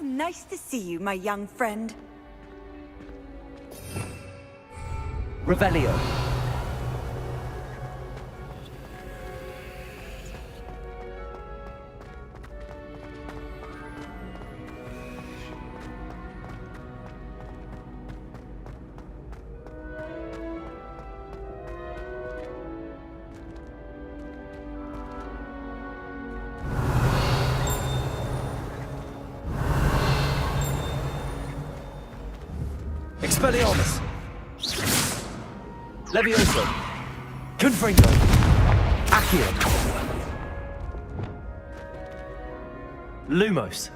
How nice to see you, my young friend. Revelio. Expelliarmus! Levioso! Confringo! Accio! Lumos!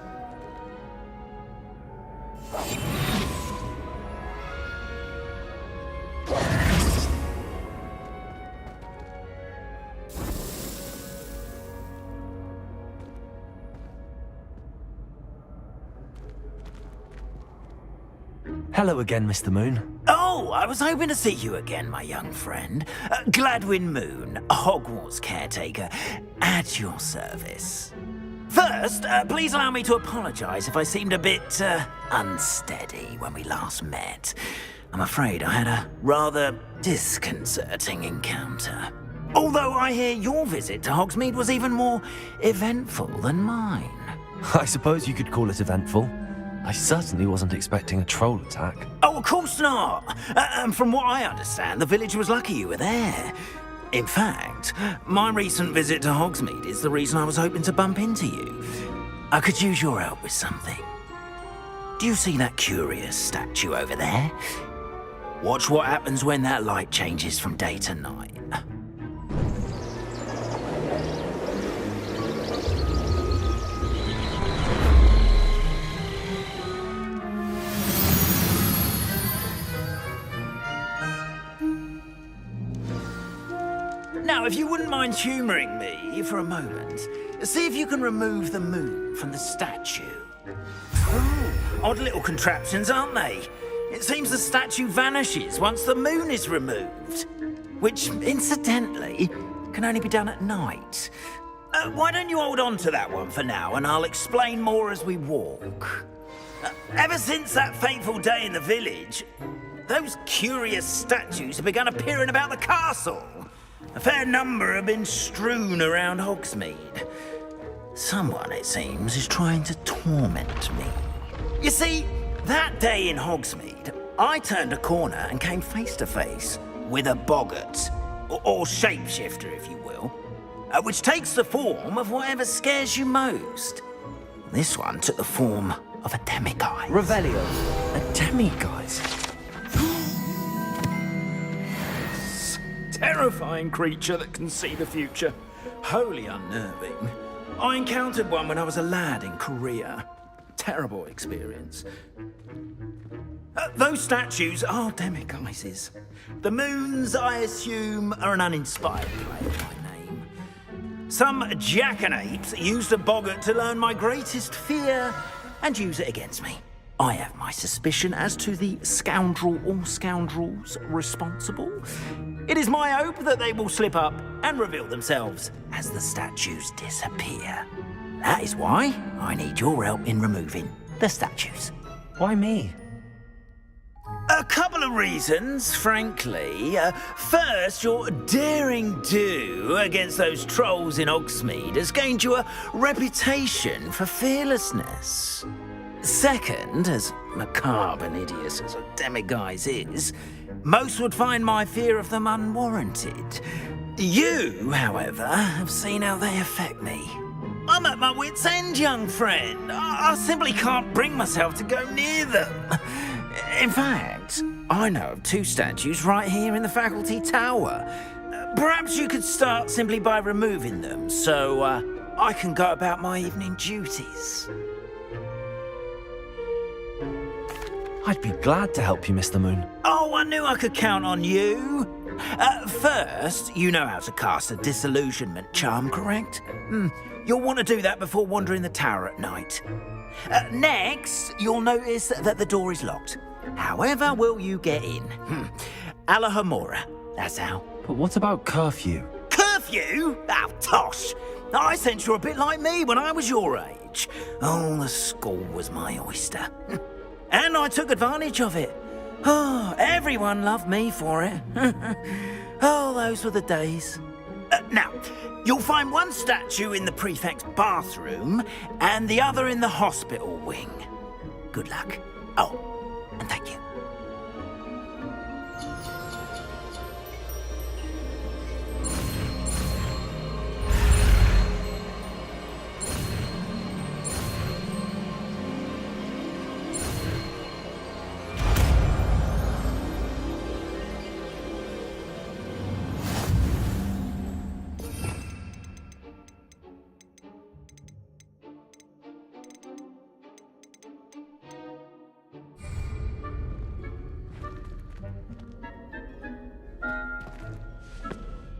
Hello again, Mr. Moon. Oh, I was hoping to see you again, my young friend. Gladwin Moon, Hogwarts caretaker, at your service. First, please allow me to apologise if I seemed a bit, unsteady when we last met. I'm afraid I had a rather disconcerting encounter. Although I hear your visit to Hogsmeade was even more eventful than mine. I suppose you could call it eventful. I certainly wasn't expecting a troll attack. Oh, of course not. And from what I understand, the village was lucky you were there. In fact, my recent visit to Hogsmeade is the reason I was hoping to bump into you. I could use your help with something. Do you see that curious statue over there? Watch what happens when that light changes from day to night. Now, if you wouldn't mind humouring me for a moment, see if you can remove the moon from the statue. Ooh, odd little contraptions, aren't they? It seems the statue vanishes once the moon is removed, which, incidentally, can only be done at night. Why don't you hold on to that one for now, and I'll explain more as we walk. Ever since that fateful day in the village, those curious statues have begun appearing about the castle. A fair number have been strewn around Hogsmeade. Someone, it seems, is trying to torment me. You see, that day in Hogsmeade, I turned a corner and came face to face with a boggart, or shapeshifter, if you will, which takes the form of whatever scares you most. This one took the form of a demiguise. Revelio. A demiguise? Terrifying creature that can see the future. Wholly unnerving. I encountered one when I was a lad in Korea. Terrible experience. Those statues are demiguises. The moons, I assume, are an uninspired play of my name. Some jackanapes used a boggart to learn my greatest fear and use it against me. I have my suspicion as to the scoundrel or scoundrels responsible. It is my hope that they will slip up and reveal themselves as the statues disappear. That is why I need your help in removing the statues. Why me? A couple of reasons, frankly. First, your daring do against those trolls in Hogsmeade has gained you a reputation for fearlessness. Second, as macabre and hideous as a demiguise is, most would find my fear of them unwarranted. You, however, have seen how they affect me. I'm at my wit's end, young friend. I simply can't bring myself to go near them. In fact, I know of two statues right here in the faculty tower. Perhaps you could start simply by removing them, so I can go about my evening duties. I'd be glad to help you, Mr. Moon. Oh, I knew I could count on you. First, you know how to cast a disillusionment charm, correct? You'll want to do that before wandering the tower at night. Next, you'll notice that the door is locked. However will you get in? Alahomora, that's how. But what about curfew? Curfew? Oh, tosh. I sense you're a bit like me when I was your age. Oh, the school was my oyster. And I took advantage of it. Oh, everyone loved me for it. Oh, those were the days. Now, you'll find one statue in the prefect's bathroom and the other in the hospital wing. Good luck. Oh, and thank you.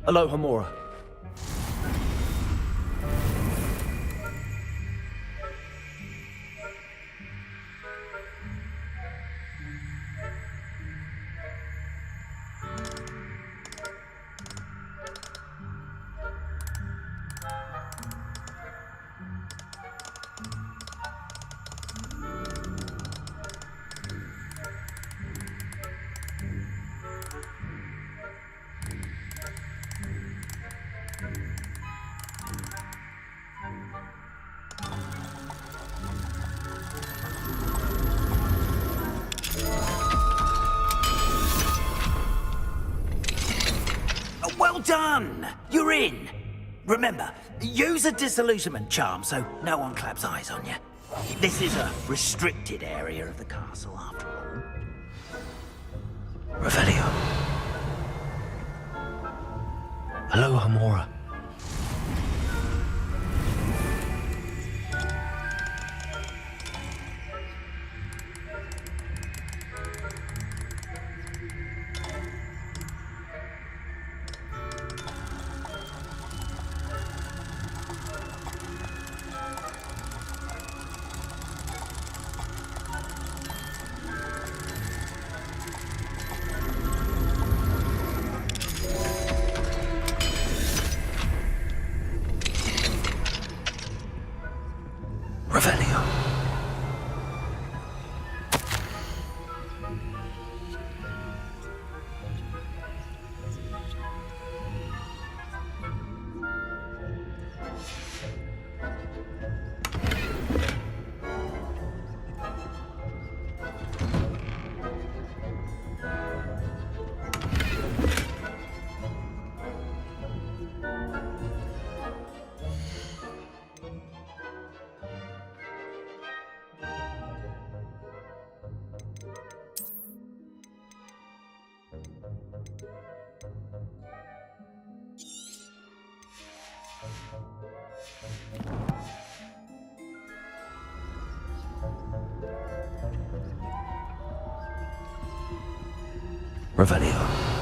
Hello, Hamura. Well done! You're in. Remember, use a disillusionment charm so no one claps eyes on you. This is a restricted area of the castle, after all. Revelio. Hello, Hamura. Revelio. Revelio.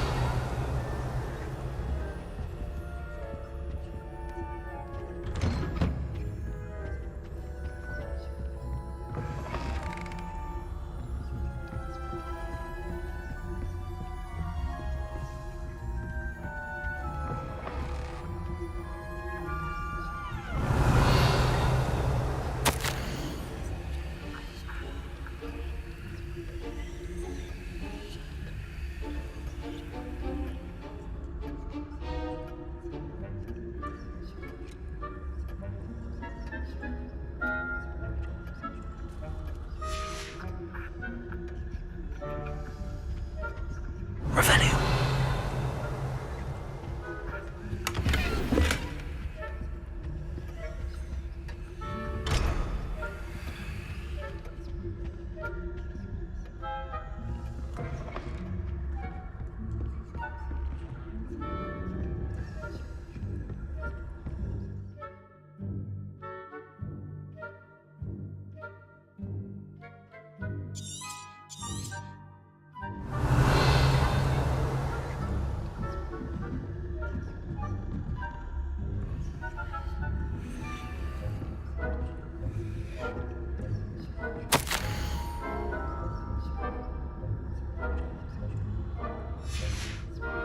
Revelio.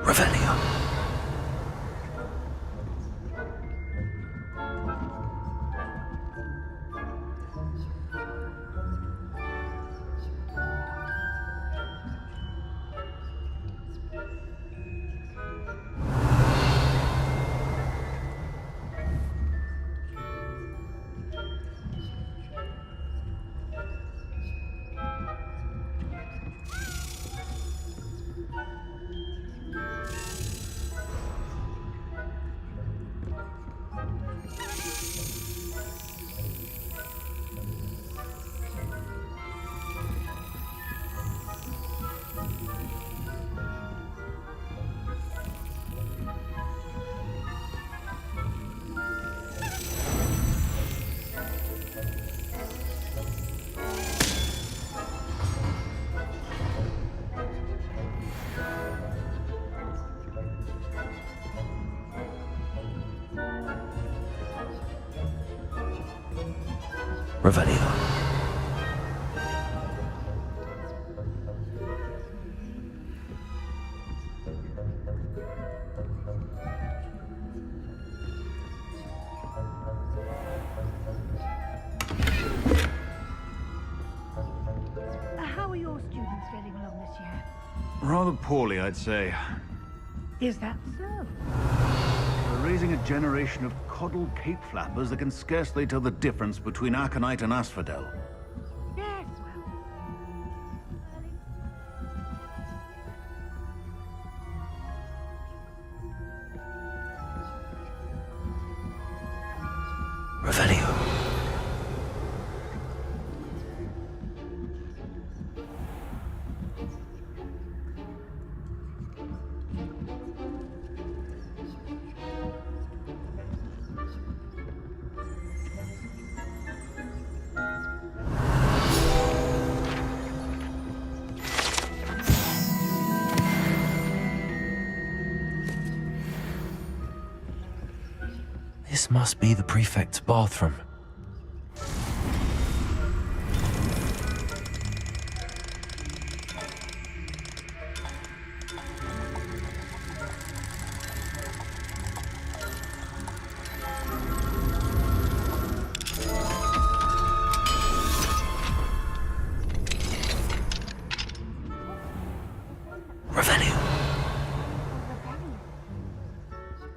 Revelio. Revelio. How are your students getting along this year? Rather poorly, I'd say. Is that so? We're raising a generation of coddled cape flappers that can scarcely tell the difference between aconite and asphodel. Yes, well. Revelio. This must be the prefect's bathroom. Revelio.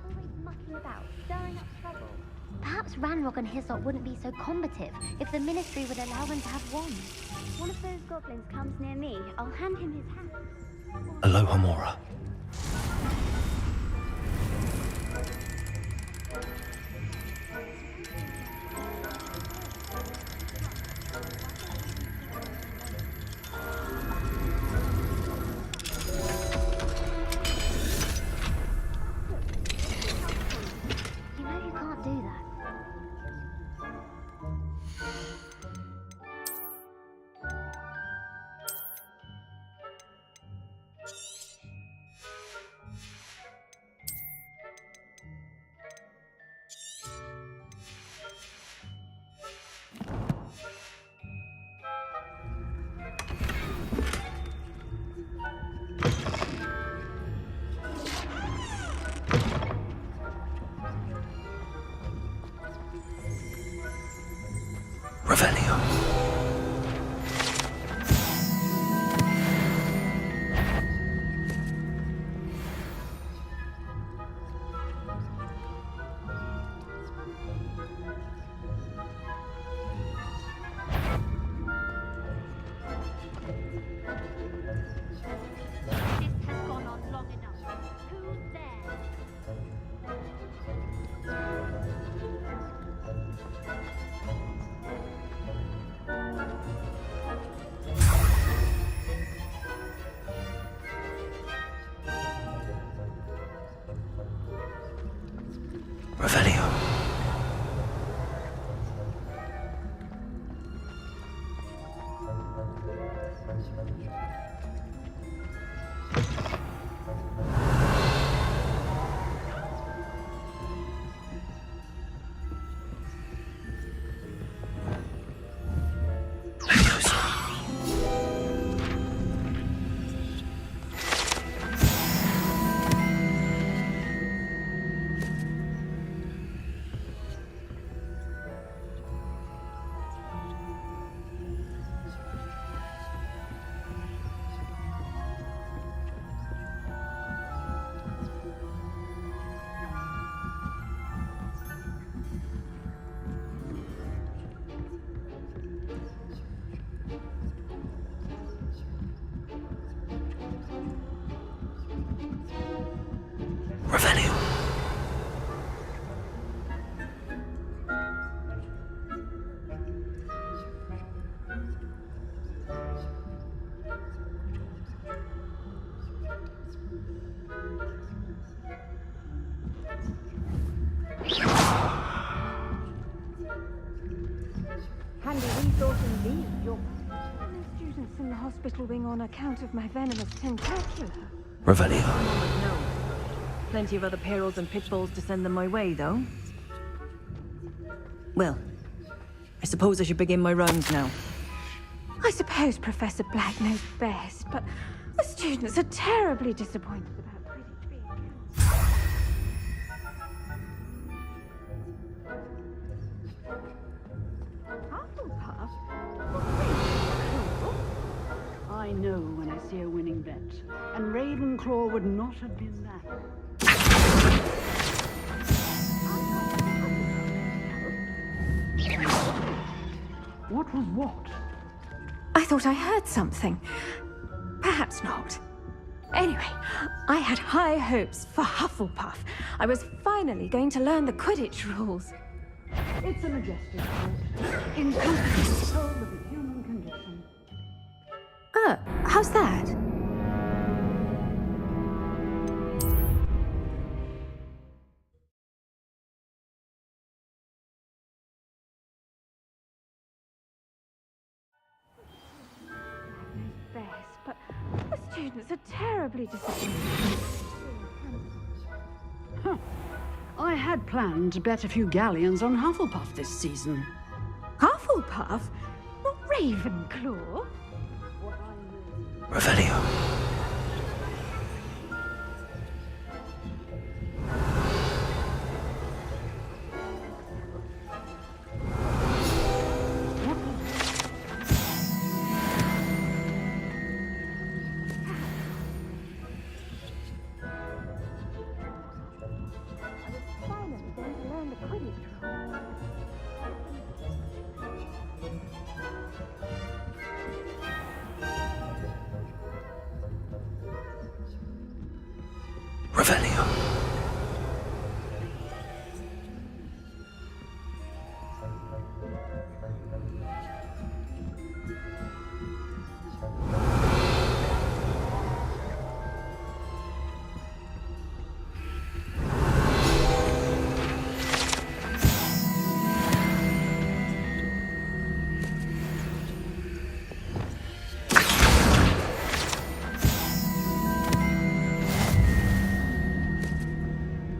Always mucking about, stirring up trouble. Perhaps Ranrock and Hyssop wouldn't be so combative if the Ministry would allow them to have wands. One of those goblins comes near me, I'll hand him his hat. Aloha Mora. You know you can't do that. Revelio. This has gone on long enough. Who's there? Revelio. Revelio. Handy resource indeed. Your students in the hospital wing on account of my venomous tentacular. Revelio. No. Plenty of other payrolls and pitfalls to send them my way, though. Well, I suppose I should begin my rounds now. I suppose Professor Black knows best, but the students are terribly disappointed about Quidditch being Hufflepuff? I know when I see a winning bet, and Ravenclaw would not have been that. What was what? I thought I heard something. Perhaps not. Anyway, I had high hopes for Hufflepuff. I was finally going to learn the Quidditch rules. It's a majestic thought, encompassing the whole of the human condition. How's that? Best, but the students are terribly disappointed. I had planned to bet a few galleons on Hufflepuff this season. Hufflepuff? Not Ravenclaw? Revelio. Finally going to learn the Quidditch rules. Revelio.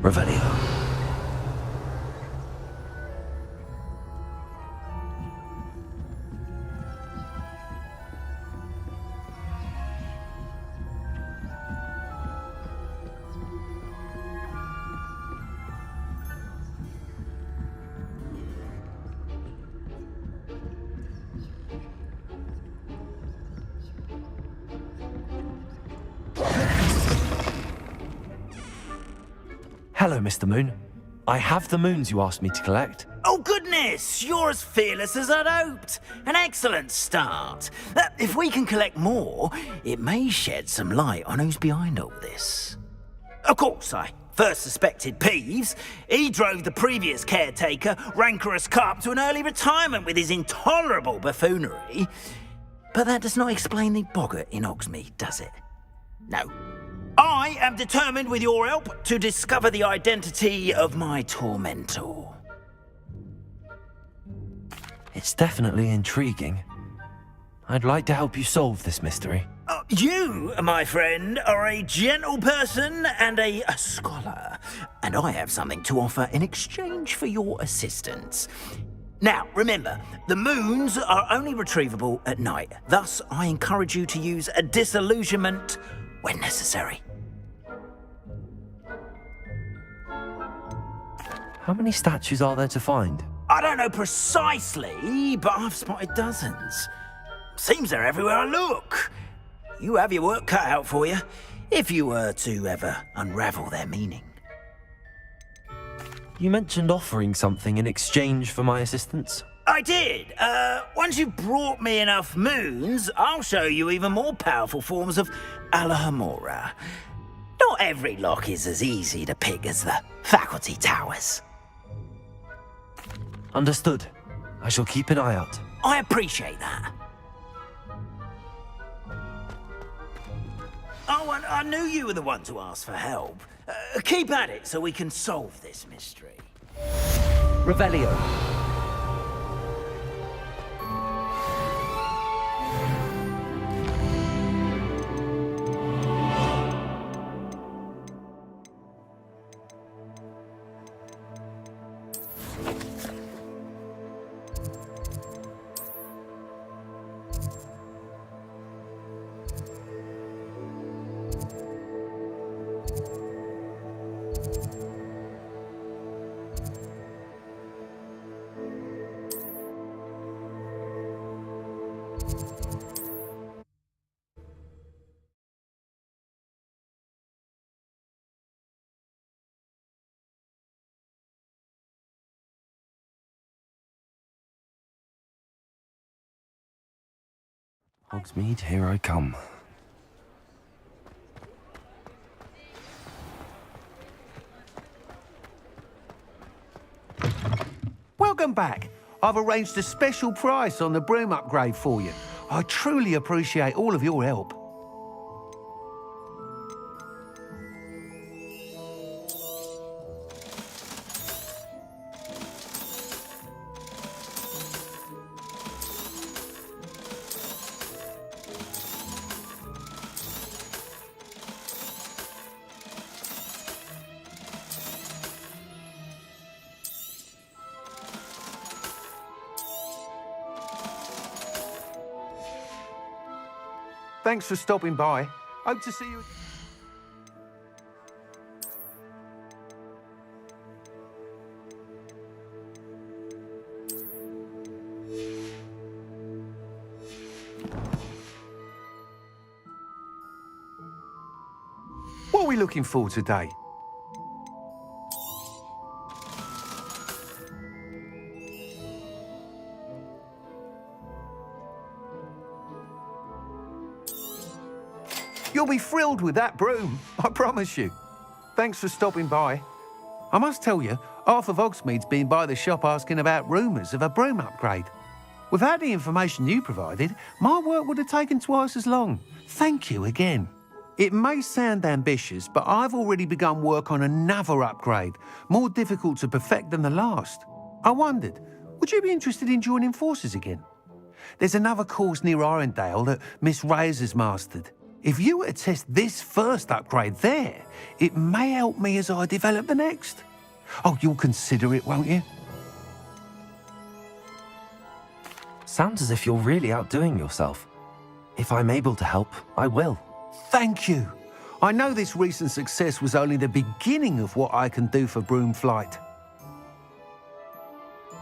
Revelio. Hello, Mr. Moon. I have the moons you asked me to collect. Oh, goodness! You're as fearless as I'd hoped. An excellent start. If we can collect more, it may shed some light on who's behind all this. Of course, I first suspected Peeves. He drove the previous caretaker, Rancorous Carp, to an early retirement with his intolerable buffoonery. But that does not explain the boggart in Hogsmeade, does it? No. I am determined, with your help, to discover the identity of my tormentor. It's definitely intriguing. I'd like to help you solve this mystery. You, my friend, are a gentle person and a scholar, and I have something to offer in exchange for your assistance. Now, remember, the moons are only retrievable at night. Thus, I encourage you to use a disillusionment when necessary. How many statues are there to find? I don't know precisely, but I've spotted dozens. Seems they're everywhere I look. You have your work cut out for you, if you were to ever unravel their meaning. You mentioned offering something in exchange for my assistance. I did. Once you've brought me enough moons, I'll show you even more powerful forms of Alohomora. Not every lock is as easy to pick as the faculty towers. Understood. I shall keep an eye out. I appreciate that. Oh, and I knew you were the one to ask for help. Keep at it so we can solve this mystery. Revelio. Hogsmeade, here I come. Welcome back. I've arranged a special price on the broom upgrade for you. I truly appreciate all of your help. Thanks for stopping by. Hope to see you. What are we looking for today? You'll be thrilled with that broom, I promise you. Thanks for stopping by. I must tell you, half of Hogsmeade's been by the shop asking about rumours of a broom upgrade. Without the information you provided, my work would have taken twice as long. Thank you again. It may sound ambitious, but I've already begun work on another upgrade, more difficult to perfect than the last. I wondered, would you be interested in joining forces again? There's another course near Arendelle that Miss Reyes has mastered. If you were to test this first upgrade there, it may help me as I develop the next. Oh, you'll consider it, won't you? Sounds as if you're really outdoing yourself. If I'm able to help, I will. Thank you. I know this recent success was only the beginning of what I can do for broom flight.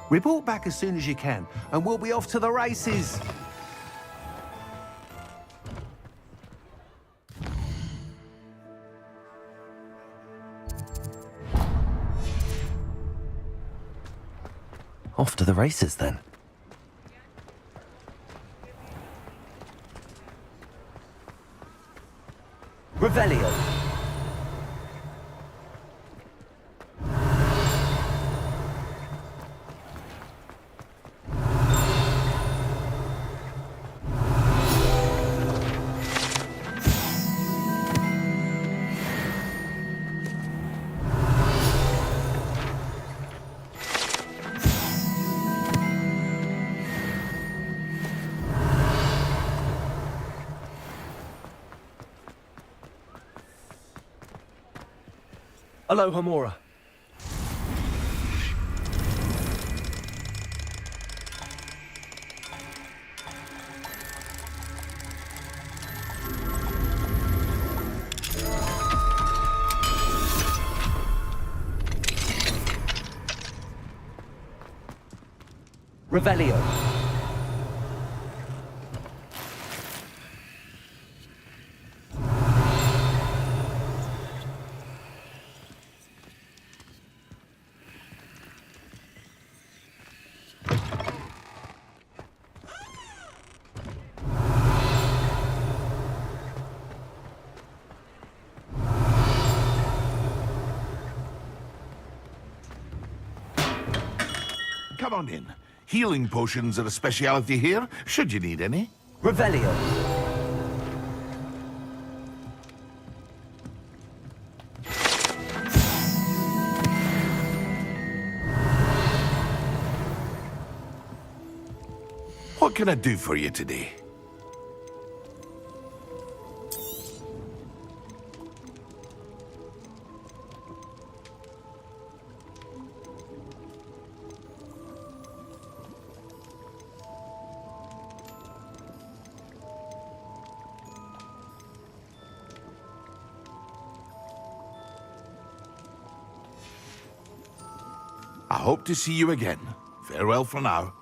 Report back as soon as you can, and we'll be off to the races. Off to the races, then. Revelio. Aloha Mora. Revelio. Come on in. Healing potions are a speciality here, should you need any. Revelio. What can I do for you today? I hope to see you again. Farewell for now.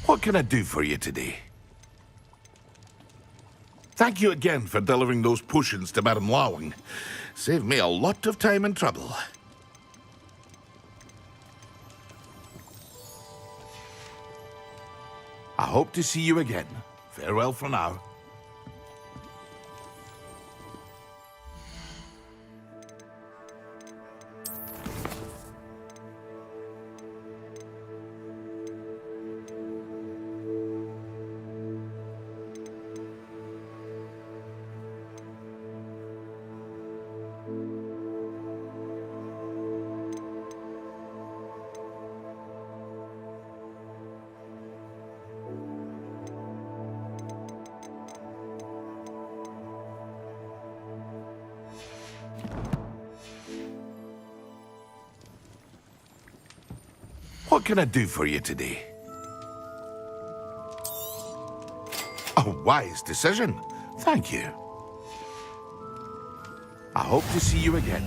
What can I do for you today? Thank you again for delivering those potions to Madame Lawing. Saved me a lot of time and trouble. I hope to see you again. Farewell for now. What can I do for you today? A wise decision. Thank you. I hope to see you again.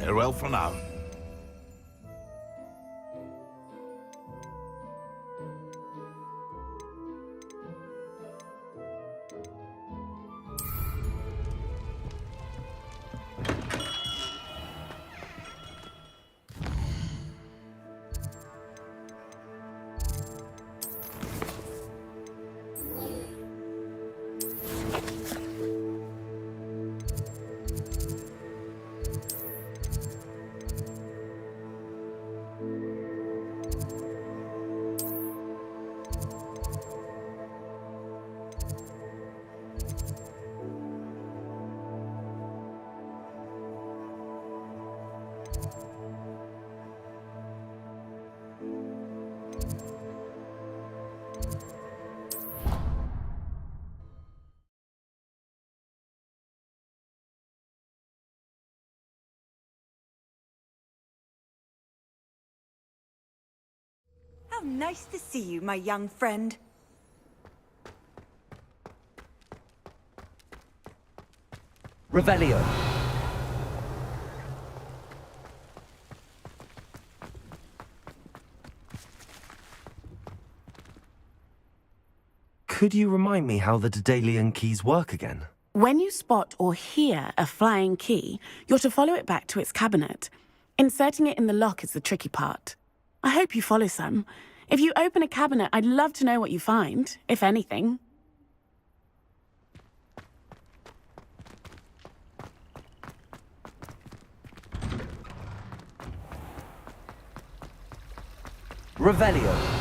Farewell for now. How nice to see you, my young friend. Revelio. Could you remind me how the Daedalian keys work again? When you spot or hear a flying key, you're to follow it back to its cabinet. Inserting it in the lock is the tricky part. I hope you follow some. If you open a cabinet, I'd love to know what you find, if anything. Revelio.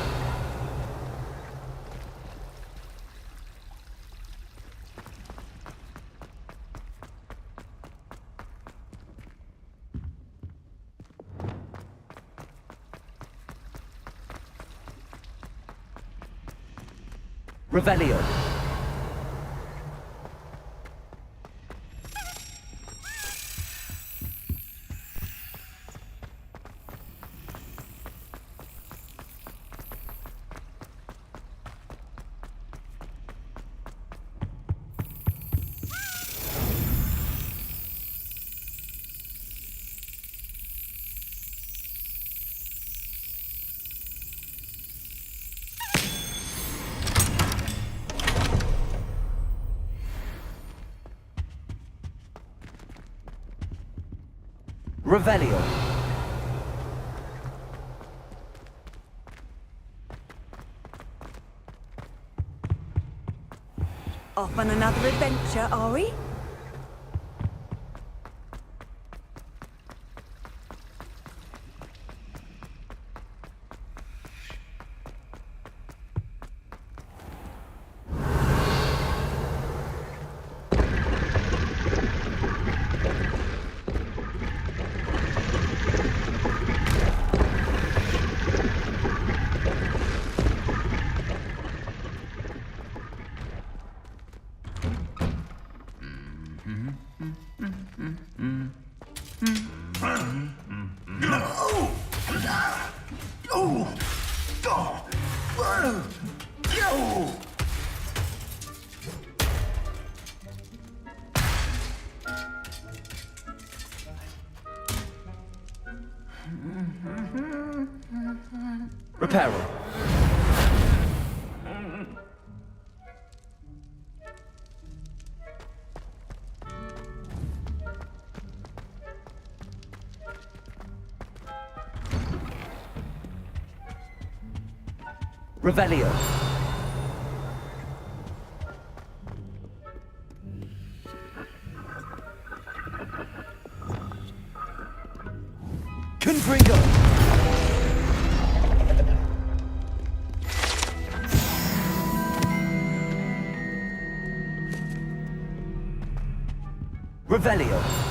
Revelio. Revelio. Off on another adventure, are we? Reparo. Revelio. Confringo. Revelio.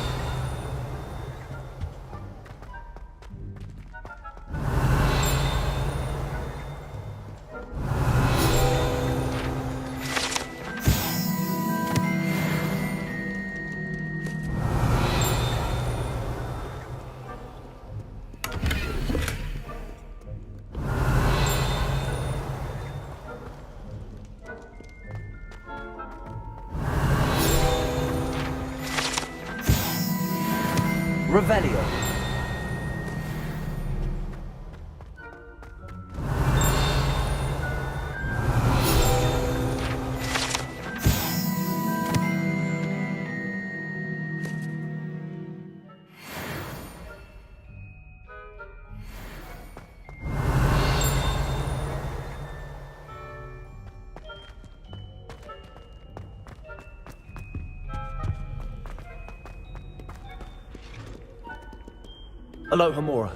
Revelio. Aloha Mora.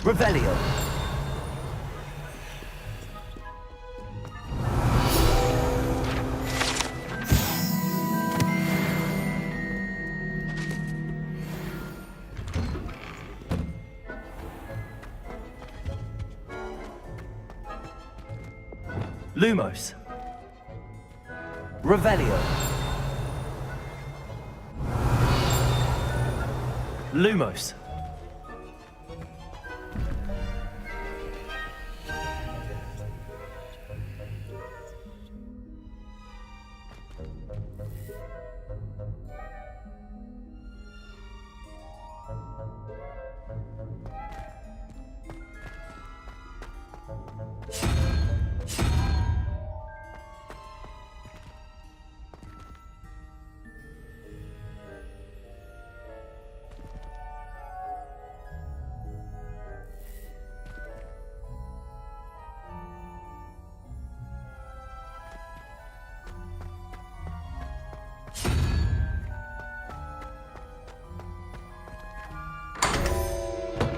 Revelio. Lumos. Revelio. Lumos.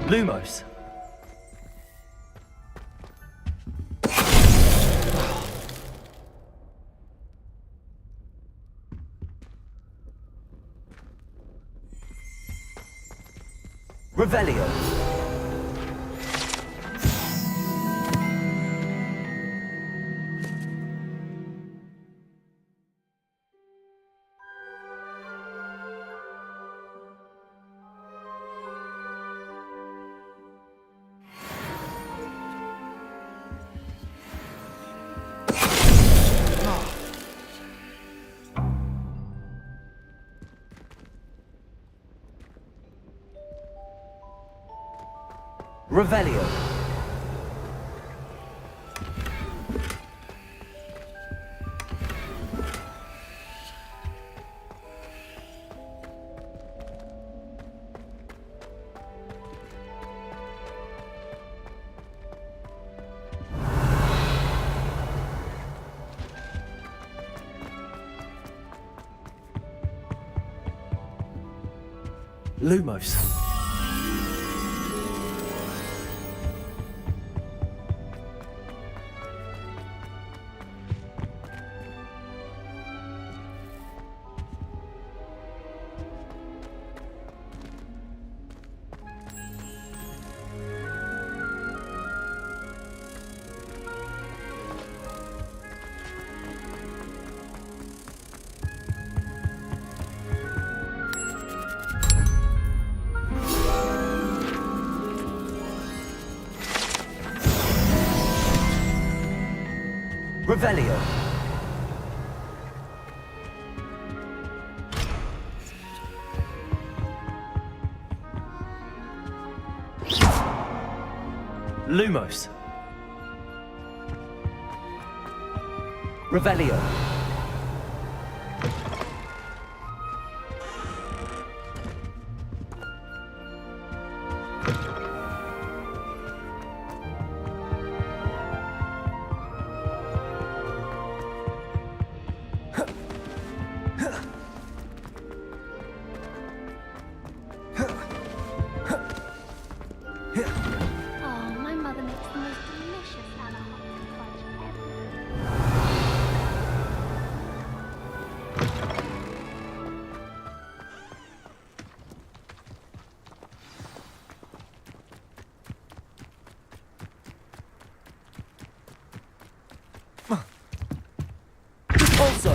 Lumos. Revelio. Revelio. Lumos. Revelio. Lumos. Revelio. Oh, my mother makes the most delicious Alahopton fudge ever. Also.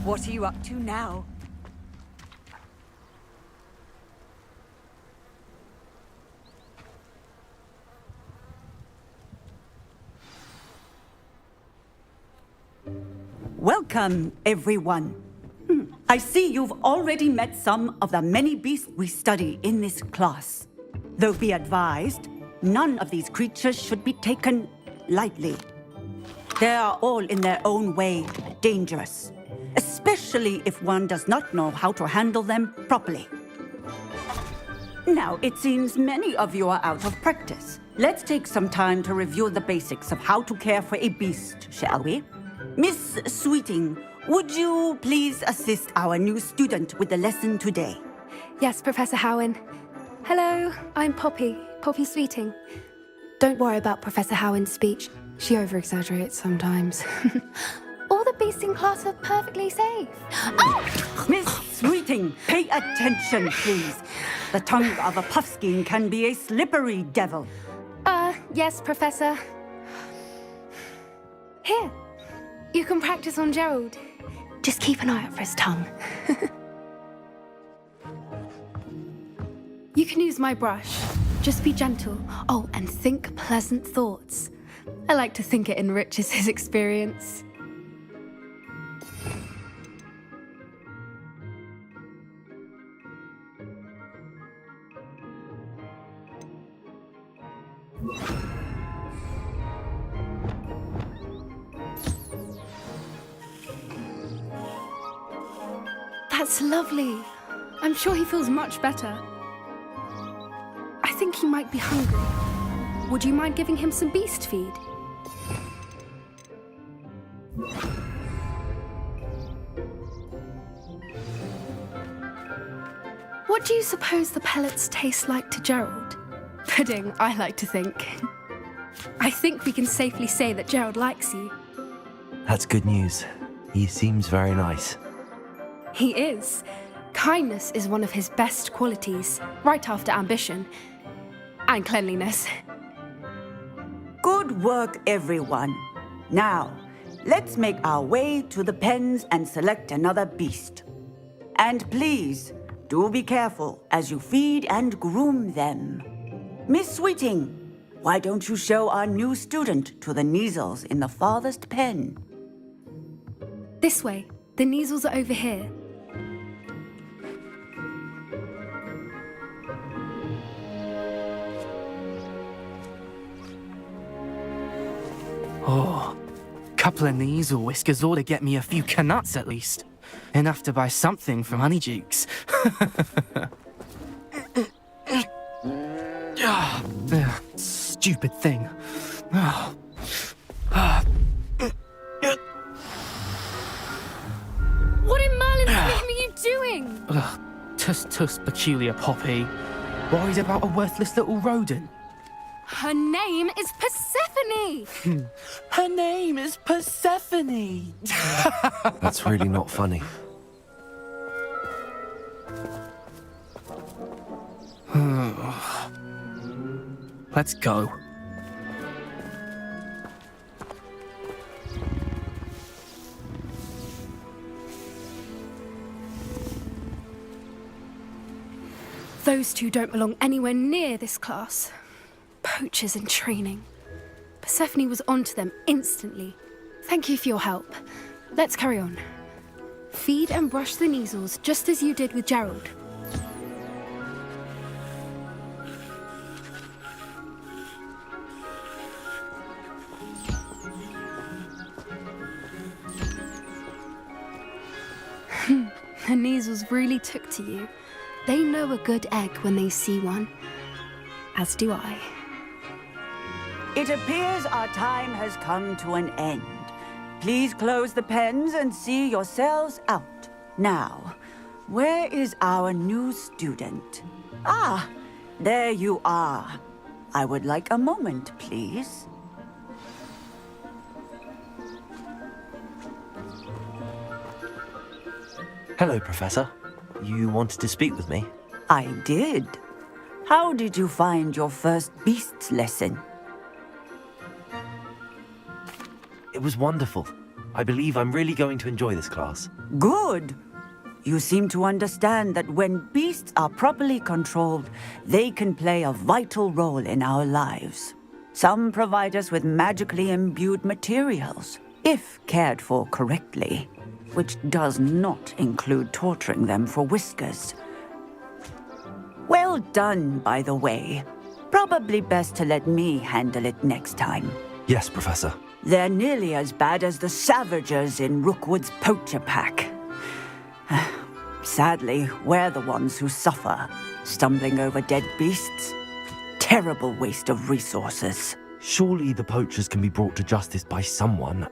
What are you up to now? Welcome, everyone. I see you've already met some of the many beasts we study in this class. Though be advised, none of these creatures should be taken lightly. They are all in their own way dangerous, especially if one does not know how to handle them properly. Now, it seems many of you are out of practice. Let's take some time to review the basics of how to care for a beast, shall we? Miss Sweeting, would you please assist our new student with the lesson today? Yes, Professor Howen. Hello, I'm Poppy Sweeting. Don't worry about Professor Howen's speech. She over-exaggerates sometimes. All the beasts in class are perfectly safe. Oh! Miss Sweeting, pay attention, please. The tongue of a puffskein can be a slippery devil. Yes, Professor. Here, you can practice on Gerald. Just keep an eye out for his tongue. You can use my brush. Just be gentle. Oh, and think pleasant thoughts. I like to think it enriches his experience. That's lovely. I'm sure he feels much better. I think he might be hungry. Would you mind giving him some beast feed? What do you suppose the pellets taste like to Gerald? Pudding, I like to think. I think we can safely say that Gerald likes you. That's good news. He seems very nice. He is. Kindness is one of his best qualities, right after ambition. And cleanliness. Good work, everyone. Now, let's make our way to the pens and select another beast. And please, do be careful as you feed and groom them. Miss Sweeting, why don't you show our new student to the Neasels in the farthest pen? This way. The Neasels are over here. Oh, couple of Neasel whiskers ought to get me a few canuts at least. Enough to buy something from Honeydukes. Stupid thing. What in Merlin's name are you doing? Tuss, peculiar Poppy. Worried about a worthless little rodent? Her name is Persephone! Her name is Persephone! That's really not funny. Let's go. Those two don't belong anywhere near this class. Poachers in training. Persephone was onto them instantly. Thank you for your help. Let's carry on. Feed and brush the measles just as you did with Gerald. The measles really took to you. They know a good egg when they see one. As do I. It appears our time has come to an end. Please close the pens and see yourselves out. Now, where is our new student? Ah, there you are. I would like a moment, please. Hello, Professor. You wanted to speak with me? I did. How did you find your first beasts lesson? It was wonderful. I believe I'm really going to enjoy this class. Good. You seem to understand that when beasts are properly controlled, they can play a vital role in our lives. Some provide us with magically imbued materials, if cared for correctly, which does not include torturing them for whiskers. Well done, by the way. Probably best to let me handle it next time. Yes, Professor. They're nearly as bad as the Savagers in Rookwood's poacher pack. Sadly, we're the ones who suffer, stumbling over dead beasts. Terrible waste of resources. Surely the poachers can be brought to justice by someone.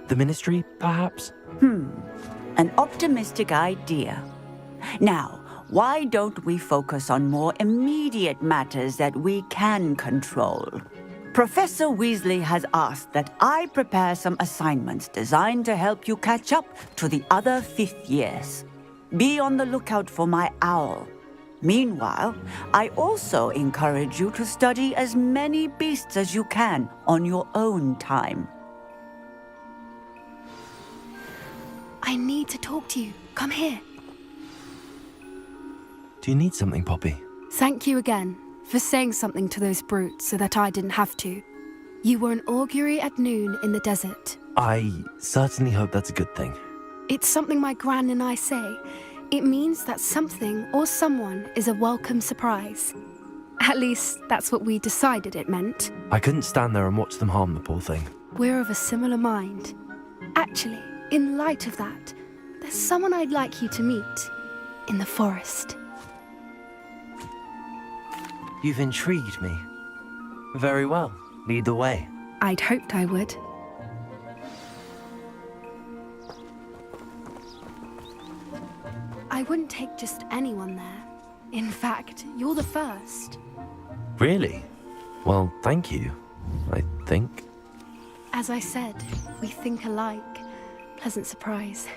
The Ministry, perhaps? An optimistic idea. Now, why don't we focus on more immediate matters that we can control? Professor Weasley has asked that I prepare some assignments designed to help you catch up to the other fifth years. Be on the lookout for my owl. Meanwhile, I also encourage you to study as many beasts as you can on your own time. I need to talk to you. Come here. Do you need something, Poppy? Thank you again for saying something to those brutes so that I didn't have to. You were an augury at noon in the desert. I certainly hope that's a good thing. It's something my gran and I say. It means that something or someone is a welcome surprise. At least, that's what we decided it meant. I couldn't stand there and watch them harm the poor thing. We're of a similar mind. Actually, in light of that, there's someone I'd like you to meet in the forest. You've intrigued me. Very well. Lead the way. I'd hoped I would. I wouldn't take just anyone there. In fact, you're the first. Really? Well, thank you, I think. As I said, we think alike. Pleasant surprise.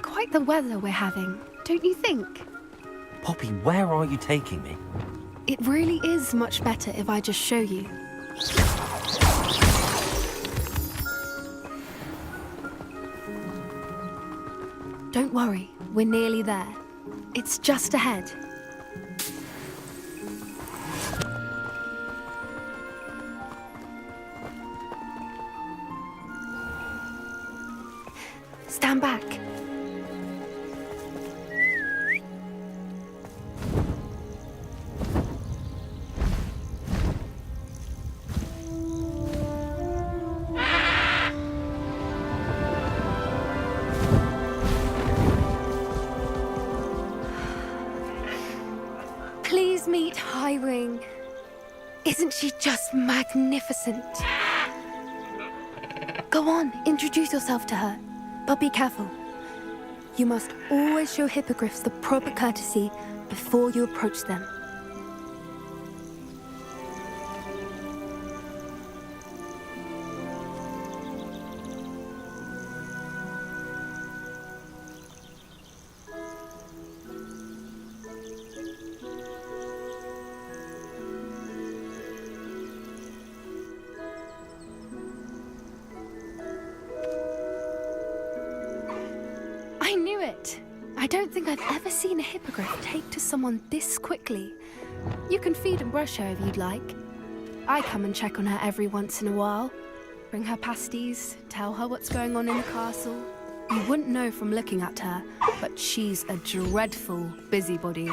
Quite the weather we're having, don't you think? Poppy, where are you taking me? It really is much better if I just show you. Don't worry, we're nearly there. It's just ahead. Stand back. Please meet Highwing. Isn't she just magnificent? Go on, introduce yourself to her. But be careful. You must always show hippogriffs the proper courtesy before you approach them. I knew it! I don't think I've ever seen a hippogriff take to someone this quickly. You can feed and brush her if you'd like. I come and check on her every once in a while. Bring her pasties, tell her what's going on in the castle. You wouldn't know from looking at her, but she's a dreadful busybody.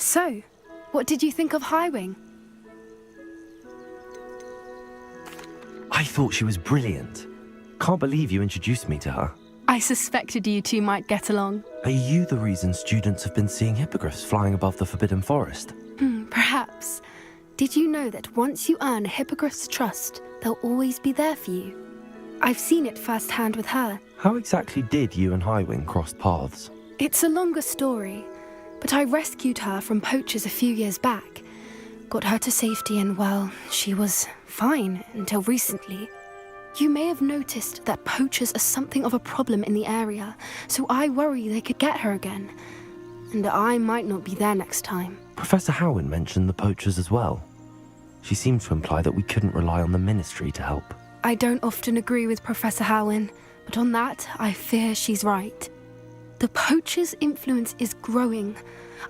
So, what did you think of Highwing? I thought she was brilliant. Can't believe you introduced me to her. I suspected you two might get along. Are you the reason students have been seeing hippogriffs flying above the Forbidden Forest? Perhaps. Did you know that once you earn a hippogriff's trust, they'll always be there for you? I've seen it firsthand with her. How exactly did you and Highwing cross paths? It's a longer story, but I rescued her from poachers a few years back. Got her to safety and, well, she was fine until recently. You may have noticed that poachers are something of a problem in the area, so I worry they could get her again. And I might not be there next time. Professor Howin mentioned the poachers as well. She seemed to imply that we couldn't rely on the Ministry to help. I don't often agree with Professor Howin, but on that, I fear she's right. The poachers' influence is growing.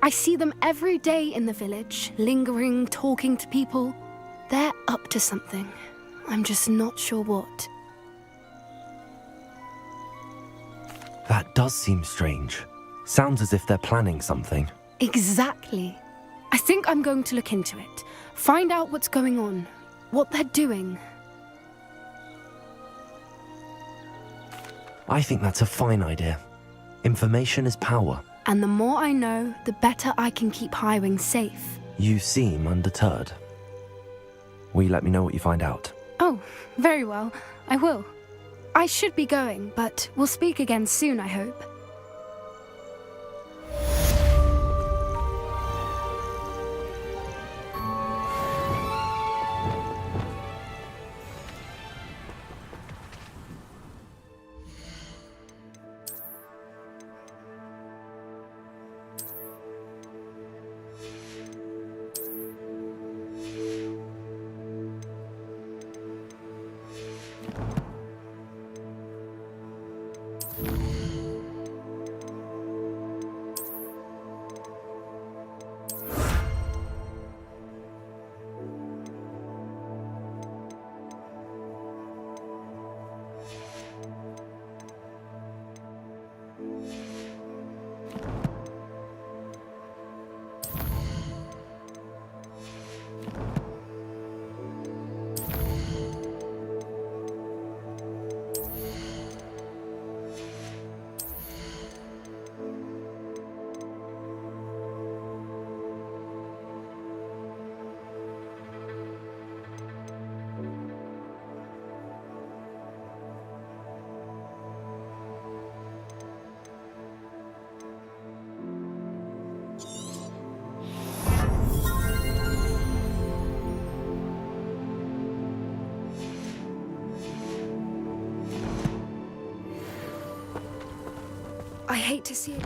I see them every day in the village, lingering, talking to people. They're up to something. I'm just not sure what. That does seem strange. Sounds as if they're planning something. Exactly. I think I'm going to look into it. Find out what's going on, what they're doing. I think that's a fine idea. Information is power. And the more I know, the better I can keep Highwing safe. You seem undeterred. Will you let me know what you find out? Oh, very well. I will. I should be going, but we'll speak again soon, I hope. I hate to see it.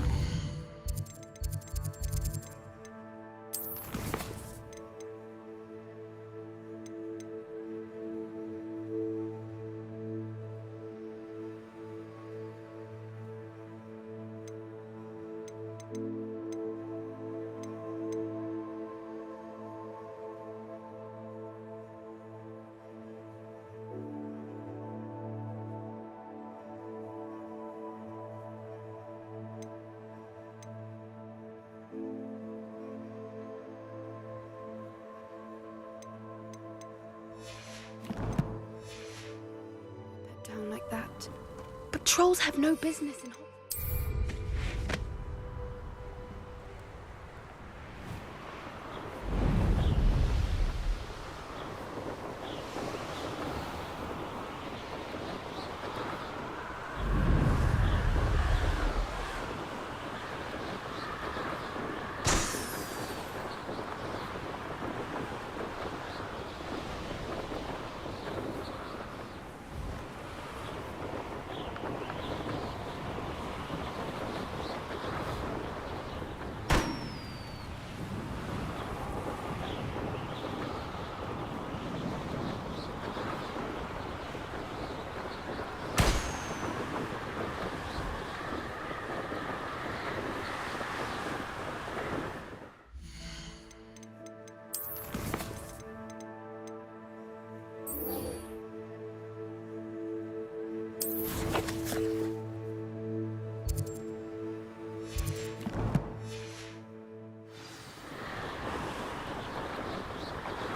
Trolls have no business in Hogwarts.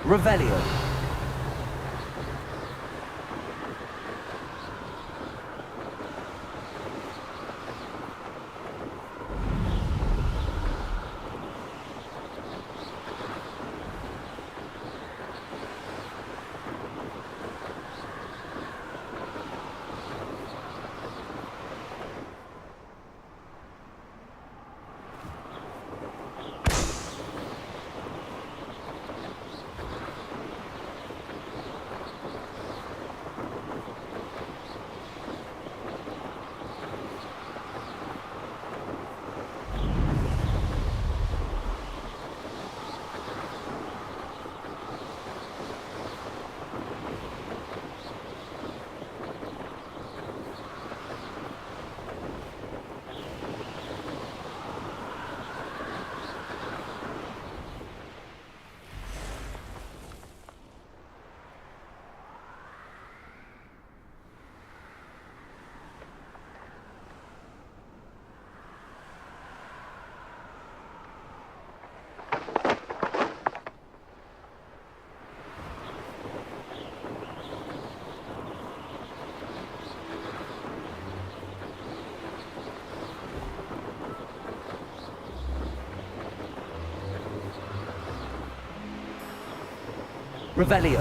Revelio. Revelio.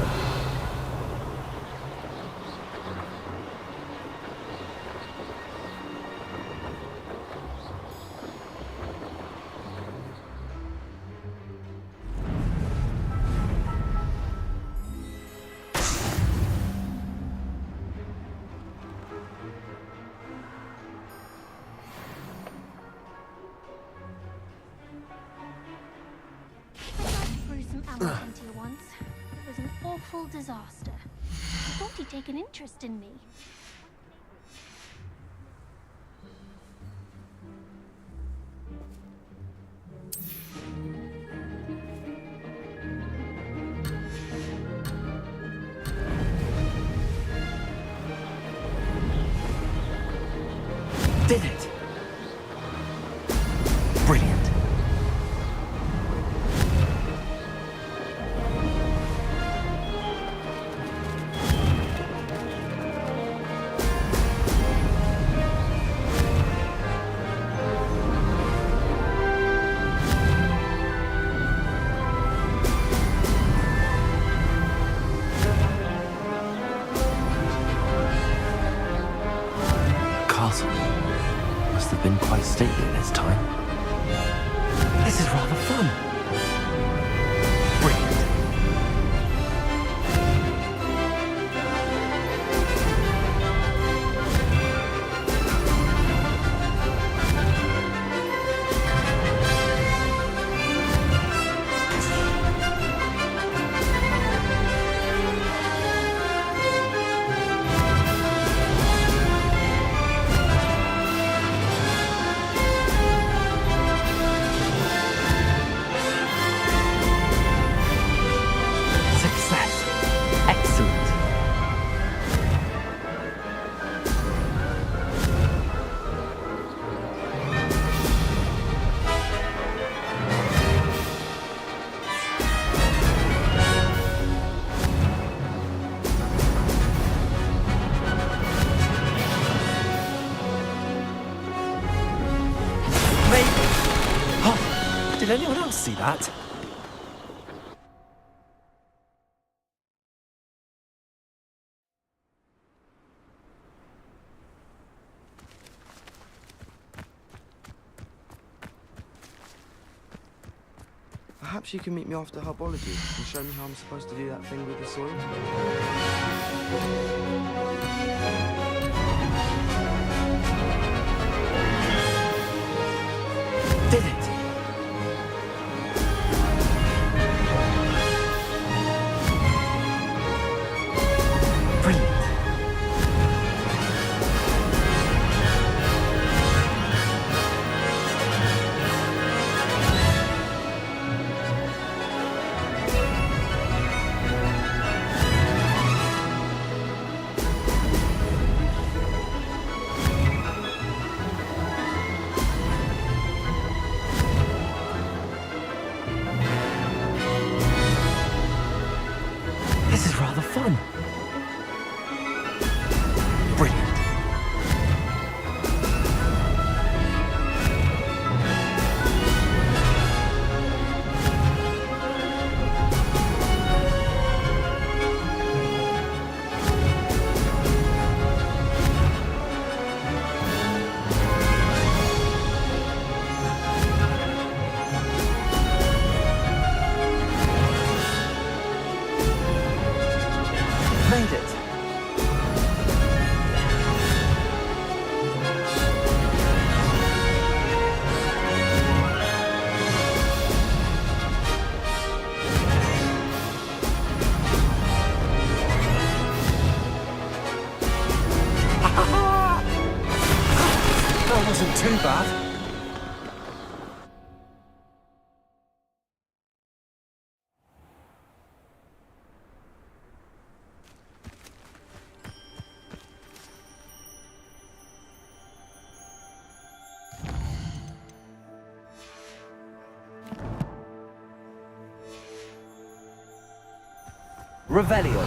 Threw some arrows into you once. It was an awful disaster. I thought he'd take an interest in me. Did it! Brilliant. Castle must have been quite stately in its time. This is rather fun. Brilliant. Did anyone else see that? Perhaps you can meet me after herbology and show me how I'm supposed to do that thing with the soil. Did it? Brilliant. This is rather fun. Brilliant. Made it. That wasn't too bad. Revelio.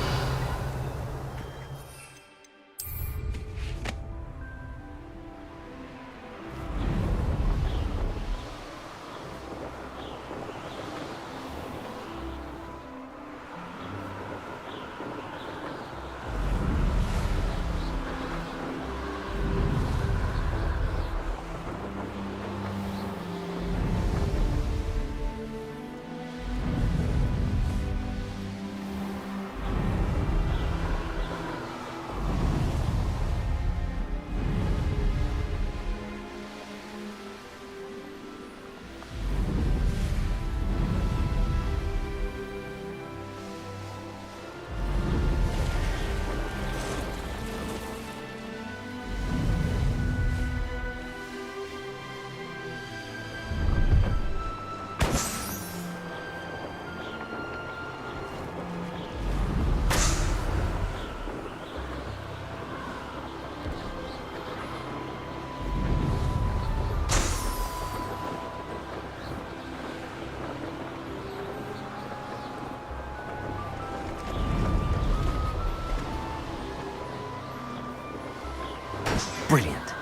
Brilliant.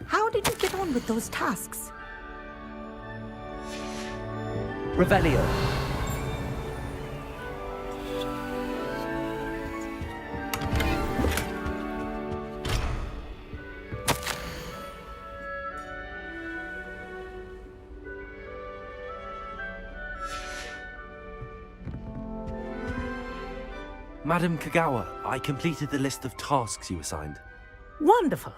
How did you get on with those tasks? Revelio. Madam Kagawa, I completed the list of tasks you assigned. Wonderful.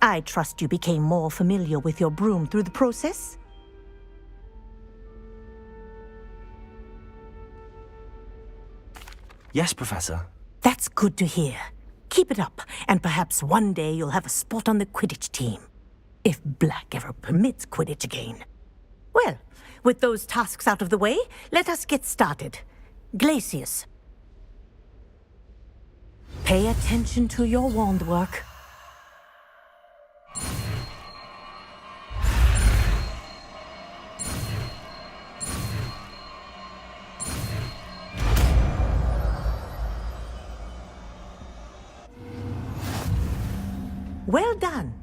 I trust you became more familiar with your broom through the process? Yes, Professor. That's good to hear. Keep it up, and perhaps one day you'll have a spot on the Quidditch team. If Black ever permits Quidditch again. Well, with those tasks out of the way, let us get started. Glacius. Pay attention to your wand work. Well done.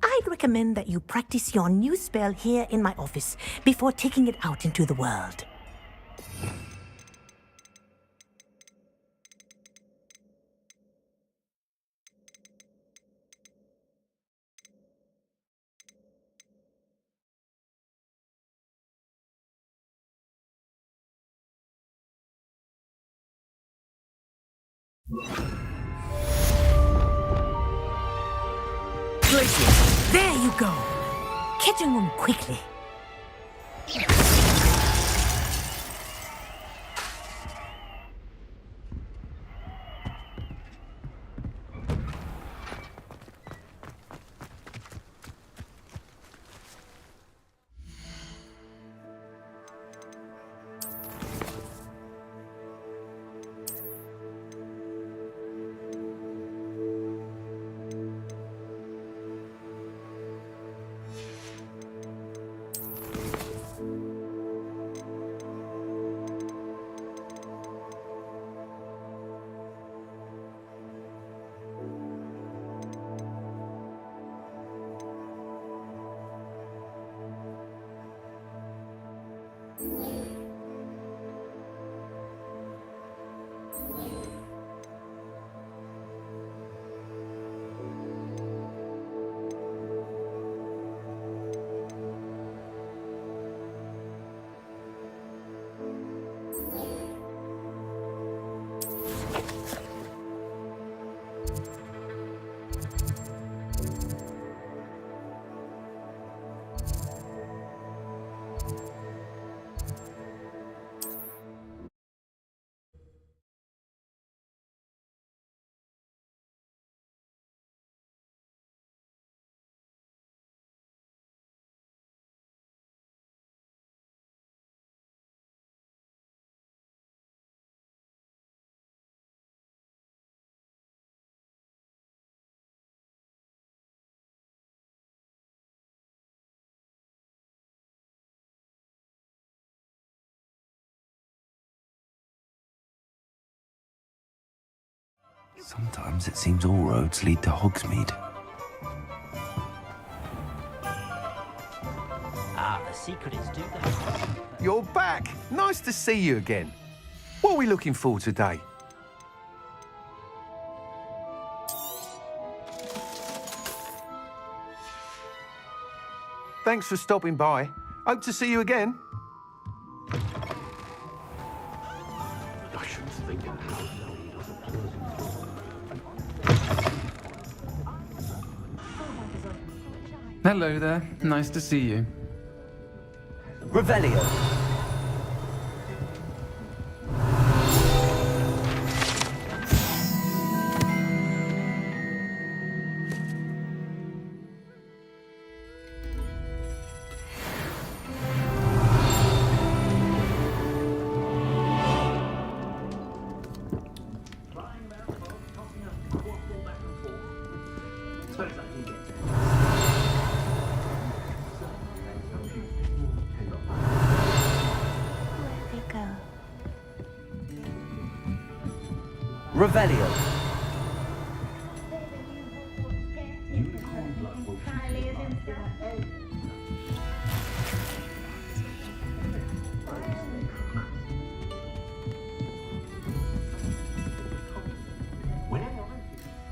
I'd recommend that you practice your new spell here in my office before taking it out into the world. There you go. Catching them quickly. Sometimes it seems all roads lead to Hogsmeade. Ah, the secret is do that. You're back. Nice to see you again. What are we looking for today? Thanks for stopping by. Hope to see you again. I shouldn't think of how Hello there. Nice to see you. Revelio. Revelio.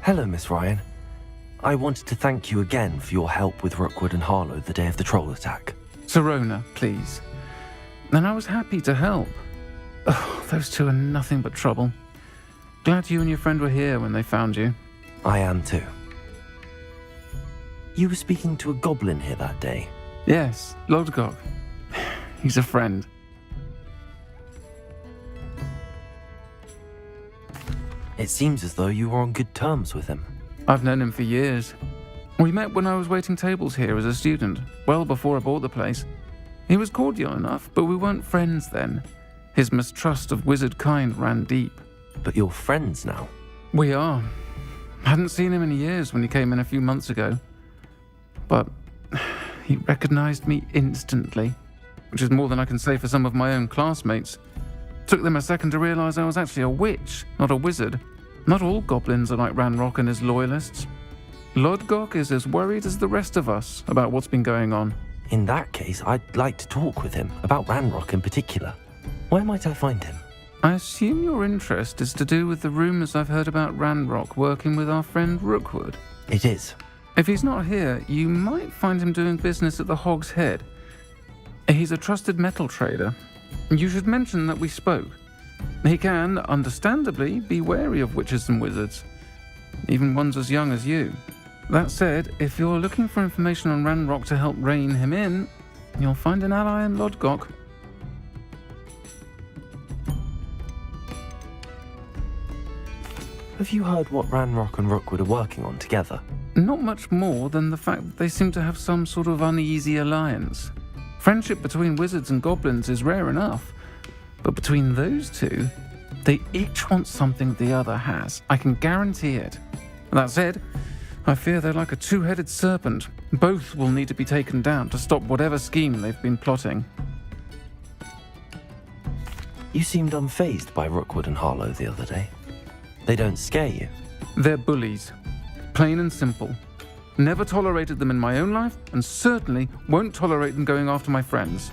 Hello, Miss Ryan. I wanted to thank you again for your help with Rookwood and Harlow the day of the troll attack. Serona, please. And I was happy to help. Oh, those two are nothing but trouble. Glad you and your friend were here when they found you. I am too. You were speaking to a goblin here that day. Yes, Lodgok. He's a friend. It seems as though you were on good terms with him. I've known him for years. We met when I was waiting tables here as a student, well before I bought the place. He was cordial enough, but we weren't friends then. His mistrust of wizard kind ran deep. But you're friends now? We are. Hadn't seen him in years when he came in a few months ago. But he recognized me instantly, which is more than I can say for some of my own classmates. Took them a second to realize I was actually a witch, not a wizard. Not all goblins are like Ranrock and his loyalists. Lodgok is as worried as the rest of us about what's been going on. In that case, I'd like to talk with him, about Ranrock in particular. Where might I find him? I assume your interest is to do with the rumors I've heard about Ranrock working with our friend Rookwood. It is. If he's not here, you might find him doing business at the Hog's Head. He's a trusted metal trader. You should mention that we spoke. He can, understandably, be wary of witches and wizards, even ones as young as you. That said, if you're looking for information on Ranrock to help rein him in, you'll find an ally in Lodgok. Have you heard what Ranrock and Rookwood are working on together? Not much more than the fact that they seem to have some sort of uneasy alliance. Friendship between wizards and goblins is rare enough, but between those two, they each want something the other has. I can guarantee it. That said, I fear they're like a two-headed serpent. Both will need to be taken down to stop whatever scheme they've been plotting. You seemed unfazed by Rookwood and Harlow the other day. They don't scare you? They're bullies. Plain and simple. Never tolerated them in my own life, and certainly won't tolerate them going after my friends.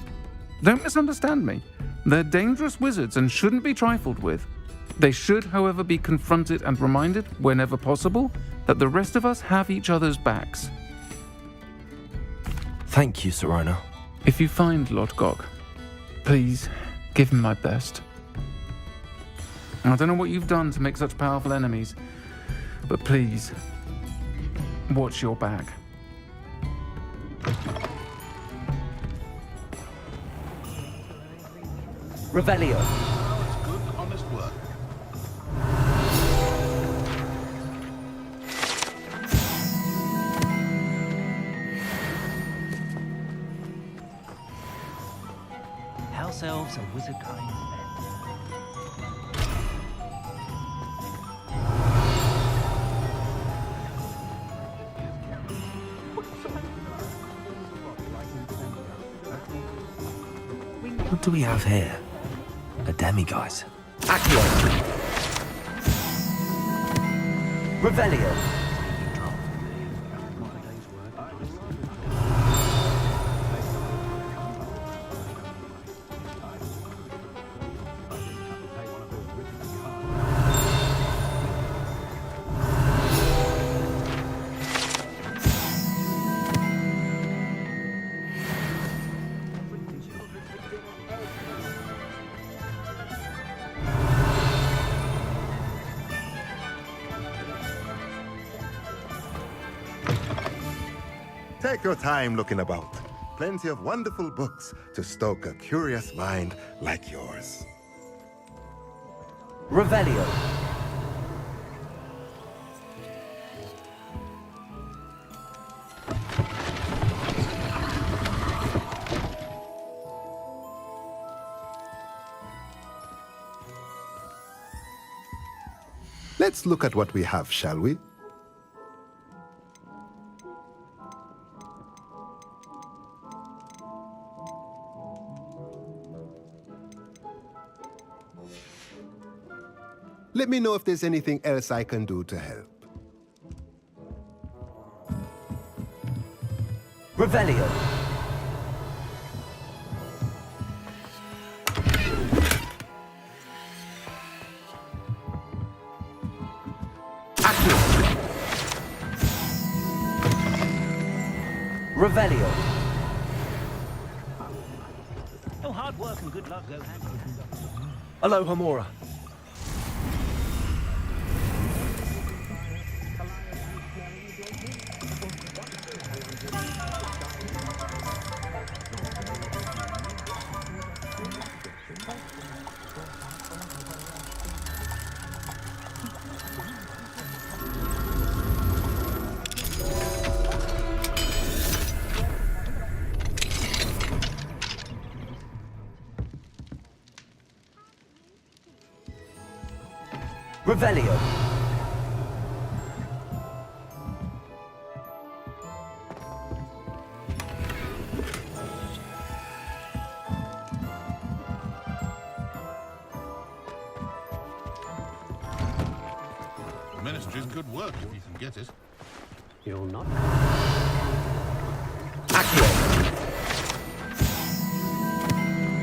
Don't misunderstand me. They're dangerous wizards and shouldn't be trifled with. They should, however, be confronted and reminded, whenever possible, that the rest of us have each other's backs. Thank you, Serona. If you find Lodgok, please give him my best. I don't know what you've done to make such powerful enemies, but please, watch your back. Revelio. Good, honest work. House elves and wizard kind. What do we have here? A demiguise. Accio. Revelio. Take your time looking about. Plenty of wonderful books to stoke a curious mind like yours. Revelio. Let's look at what we have, shall we? Let me know if there's anything else I can do to help. Revelio. Accio. Revelio. Oh, hard work and good luck go hand in hand. Aloha Mora. Revelio. The Ministry's good work if you can get it. You'll not.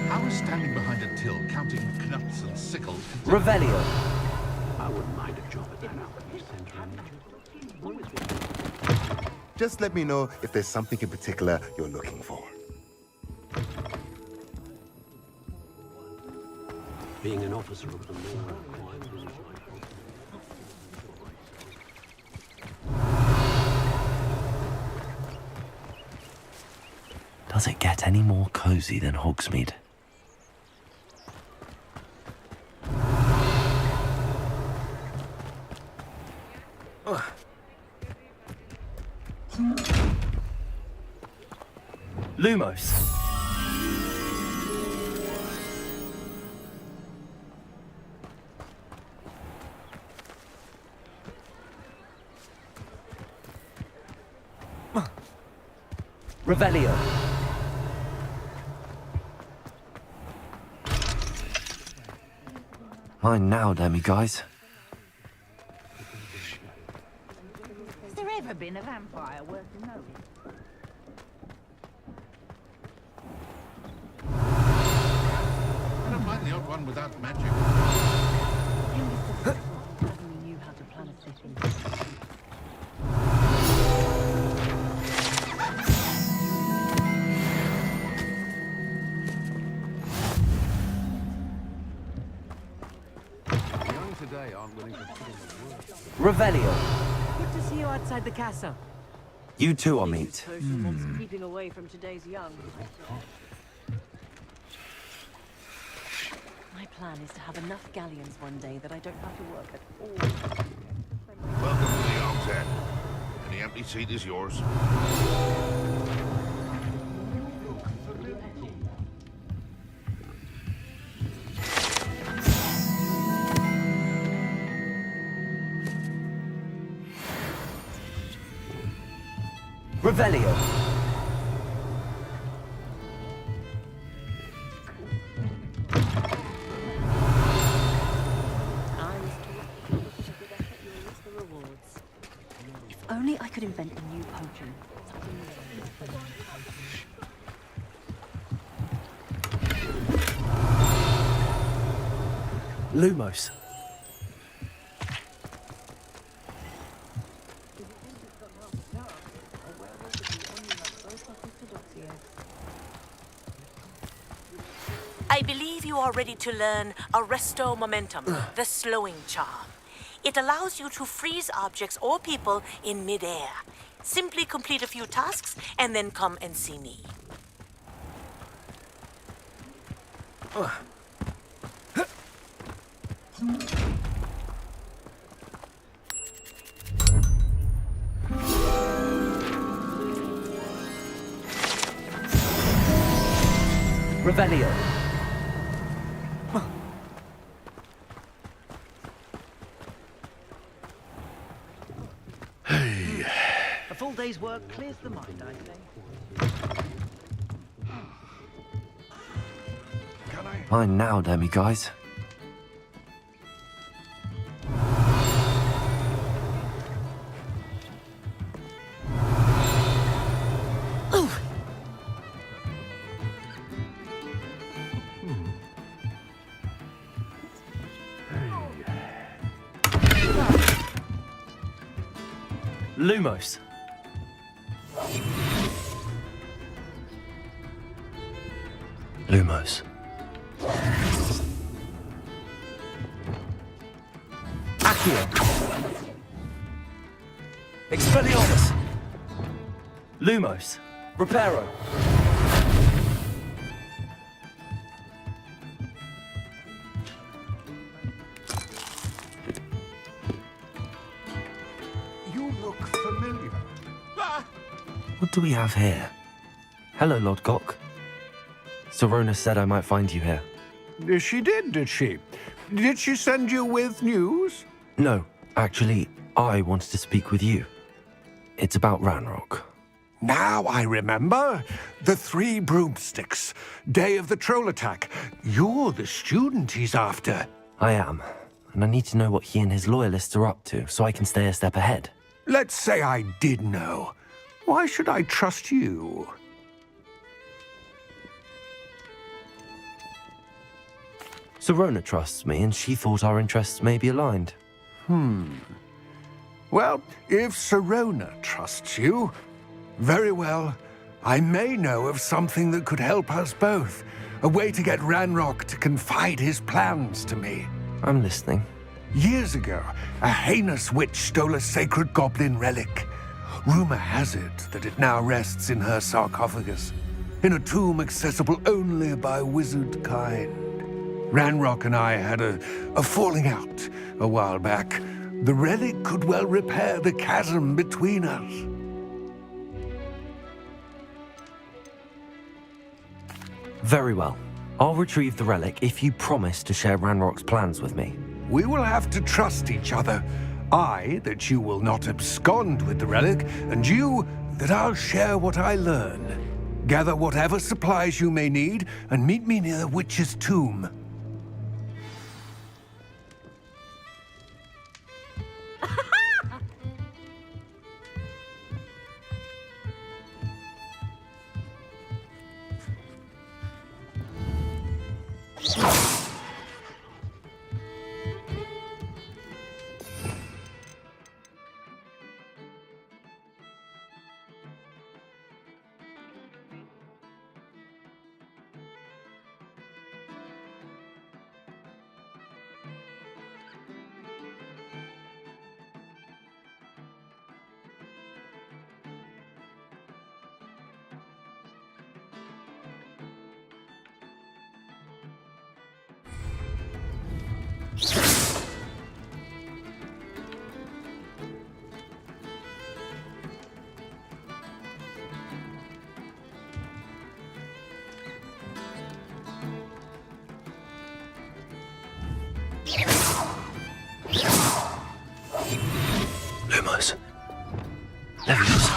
How is standing behind a till counting knuts and sickles? Revelio. I wouldn't mind a job at that outreach center. Just let me know if there's something in particular you're looking for. Being an officer of the law requires Does it get any more cozy than Hogsmeade? Lumos. Revelio. Mine now, guys. Has there ever been a vampire worth knowing? I don't mind the odd one without magic. Knew how to plan a city. today aren't willing to put in the work. Revelio. Good to see you outside the castle. You too are meat. Social months keeping away from today's young. My plan is to have enough galleons one day that I don't have to work at all. Welcome to the Og's Head. Any empty seat is yours. Revelio. If only I could invent a new potion. Lumos. I believe you are ready to learn Arresto Momentum, the slowing charm. It allows you to freeze objects or people in midair. Simply complete a few tasks and then come and see me. Revelio. A full day's work clears the mind, I say. Mine now, guys. Lumos. Lumos. Accio. Expelliarmus. Lumos. Reparo. You look familiar. What do we have here? Hello, Lord Gok. Sorona said I might find you here. She did she? Did she send you with news? No, actually, I wanted to speak with you. It's about Ranrock. Now I remember. The 3 broomsticks. Day of the troll attack. You're the student he's after. I am, and I need to know what he and his loyalists are up to so I can stay a step ahead. Let's say I did know. Why should I trust you? Serona trusts me, and she thought our interests may be aligned. Well, if Serona trusts you, very well. I may know of something that could help us both. A way to get Ranrock to confide his plans to me. I'm listening. Years ago, a heinous witch stole a sacred goblin relic. Rumor has it that it now rests in her sarcophagus, in a tomb accessible only by wizard kind. Ranrock and I had a falling out a while back. The relic could well repair the chasm between us. Very well. I'll retrieve the relic if you promise to share Ranrock's plans with me. We will have to trust each other. I, that you will not abscond with the relic, and you, that I'll share what I learn. Gather whatever supplies you may need, and meet me near the witch's tomb. Lumos. Leviosa.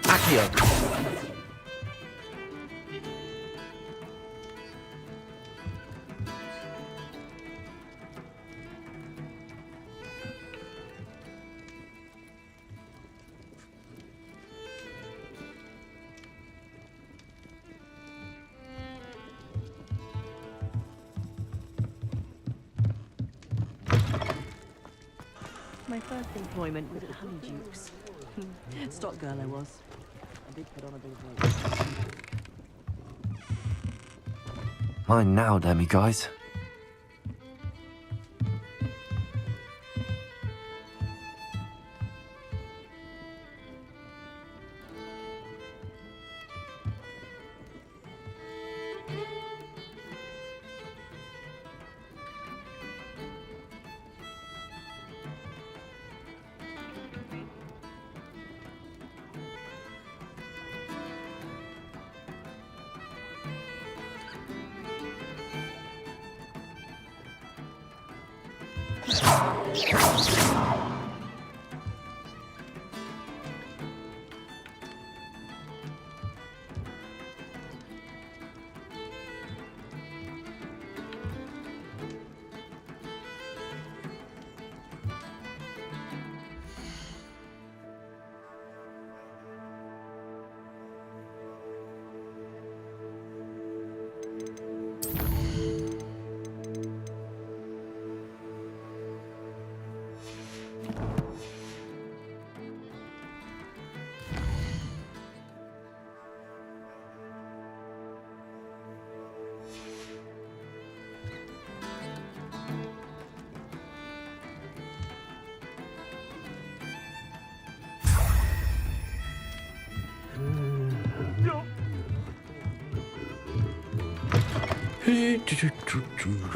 Accio. My first employment was at Honeyduke's. Stock girl I was. I did put on a bit of weight. Mine now, Demi guys.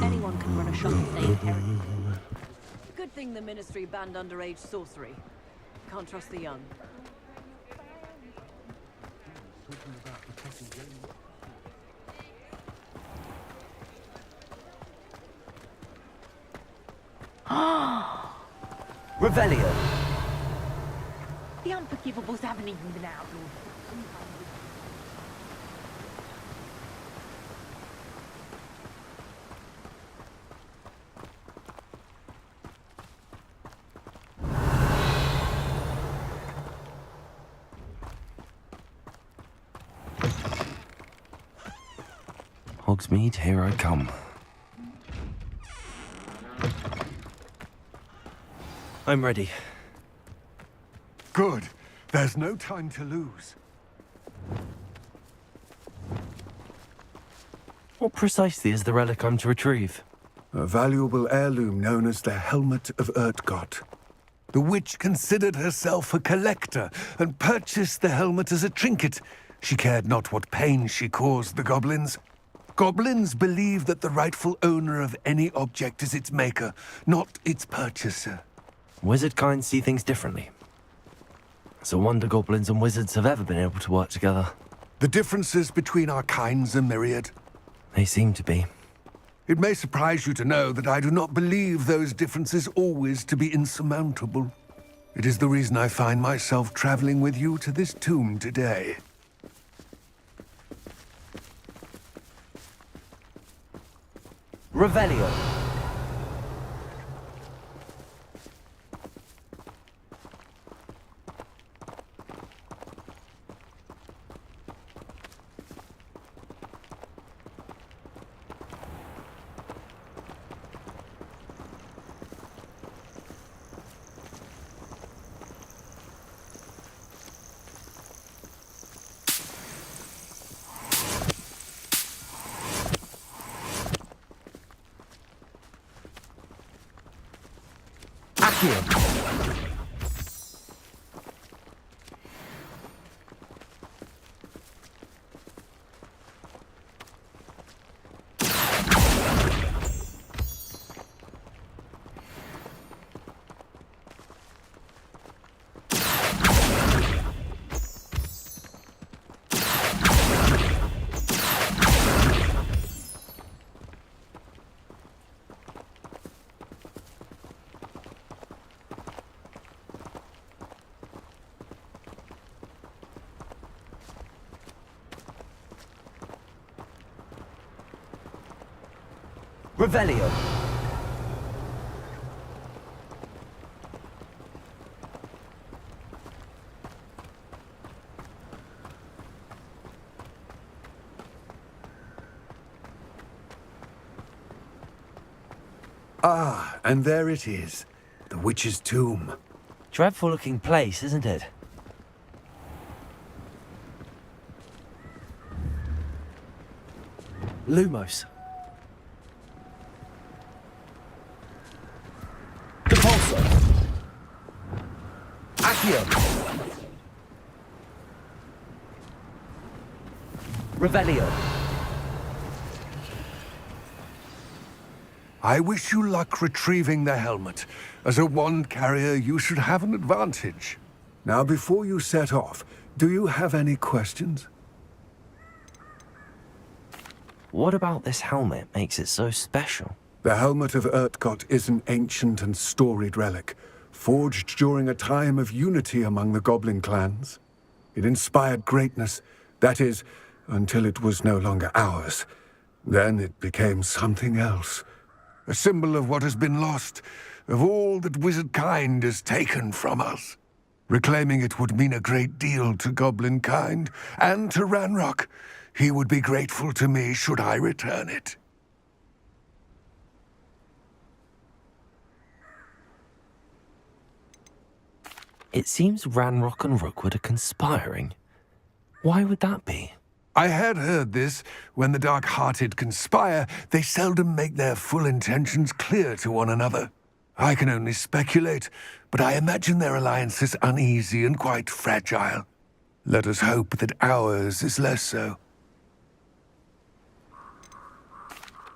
Anyone can run a shop in St. Herring. Good thing the Ministry banned underage sorcery. Can't trust the young. Talking about Professor Revelio. The Unforgivables haven't even been out. Hogsmeade, here I come. I'm ready. Good. There's no time to lose. What precisely is the relic I'm to retrieve? A valuable heirloom known as the Helmet of Urtkot. The witch considered herself a collector and purchased the helmet as a trinket. She cared not what pain she caused the goblins. Goblins believe that the rightful owner of any object is its maker, not its purchaser. Wizard kind see things differently. It's a wonder goblins and wizards have ever been able to work together. The differences between our kinds are myriad. They seem to be. It may surprise you to know that I do not believe those differences always to be insurmountable. It is the reason I find myself traveling with you to this tomb today. Revelio. Revelio. Ah, and there it is. The witch's tomb. Dreadful looking place, isn't it? Lumos. Revelio. I wish you luck retrieving the helmet. As a wand carrier, you should have an advantage. Now, before you set off, do you have any questions? What about this helmet makes it so special? The Helmet of Urtkot is an ancient and storied relic, forged during a time of unity among the goblin clans. It inspired greatness, that is, until it was no longer ours. Then it became something else. A symbol of what has been lost, of all that wizard kind has taken from us. Reclaiming it would mean a great deal to goblin kind, and to Ranrock. He would be grateful to me should I return it. It seems Ranrock and Rookwood are conspiring. Why would that be? I had heard this. When the dark-hearted conspire, they seldom make their full intentions clear to one another. I can only speculate, but I imagine their alliance is uneasy and quite fragile. Let us hope that ours is less so.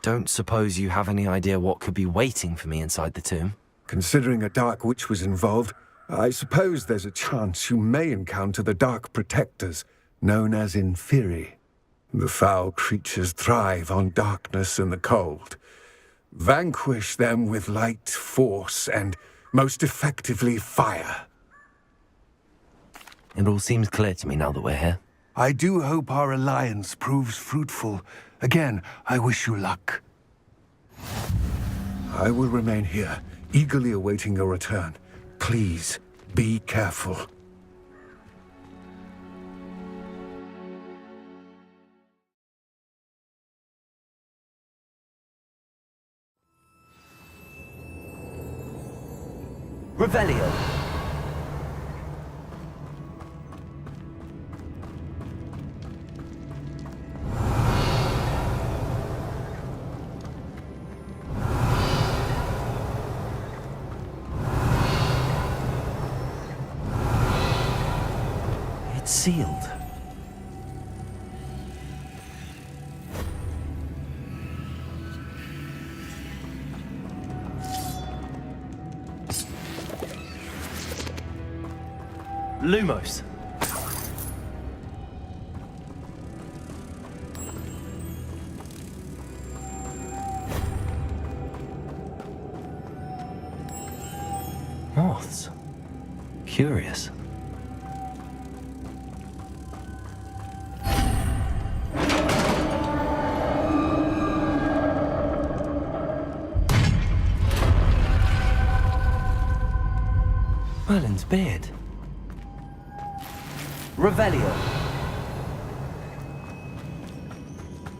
Don't suppose you have any idea what could be waiting for me inside the tomb? Considering a Dark Witch was involved, I suppose there's a chance you may encounter the Dark Protectors, known as Inferi. The foul creatures thrive on darkness and the cold. Vanquish them with light, force, and most effectively fire. It all seems clear to me now that we're here. I do hope our alliance proves fruitful. Again, I wish you luck. I will remain here, eagerly awaiting your return. Please, be careful. Revelio. It's sealed. Lumos. Moths. Curious. Merlin's beard. Revelio.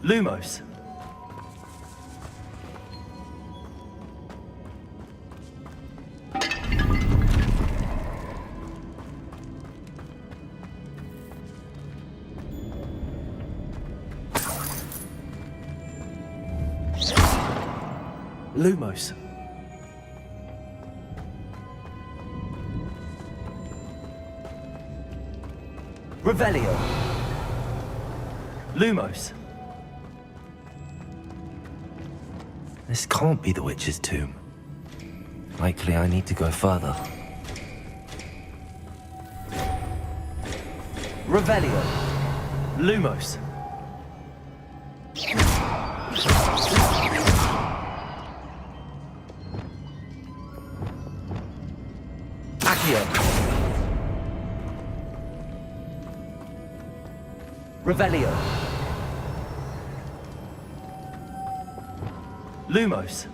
Lumos. Lumos. Revelio. Lumos. This can't be the witch's tomb. Likely I need to go further. Revelio. Lumos. Accio. Revelio. Lumos.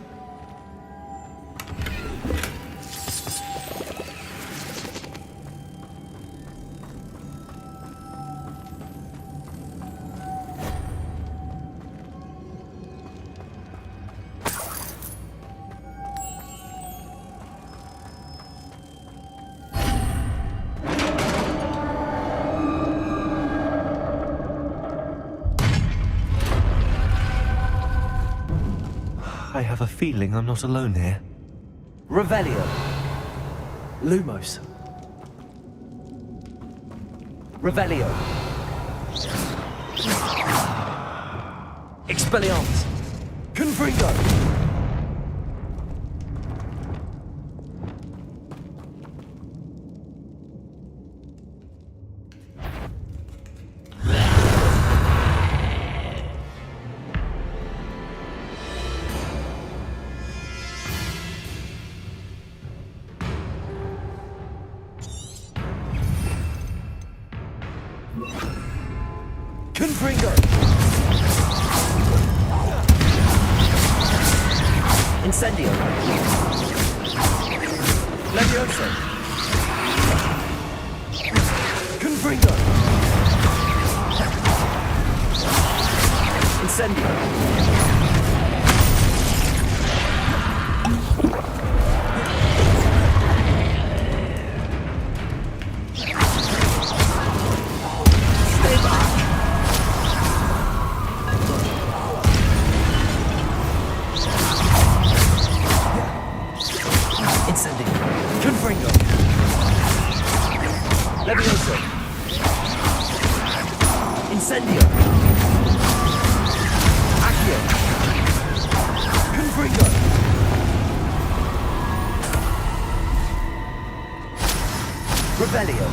I have a feeling I'm not alone here. Revelio. Lumos. Revelio. Expelliarmus. Confringo. Confringo. Incendio. Levioso. Confringo. Incendio. Confringo. Levioso. Incendio. Accio. Confringo. Revelio.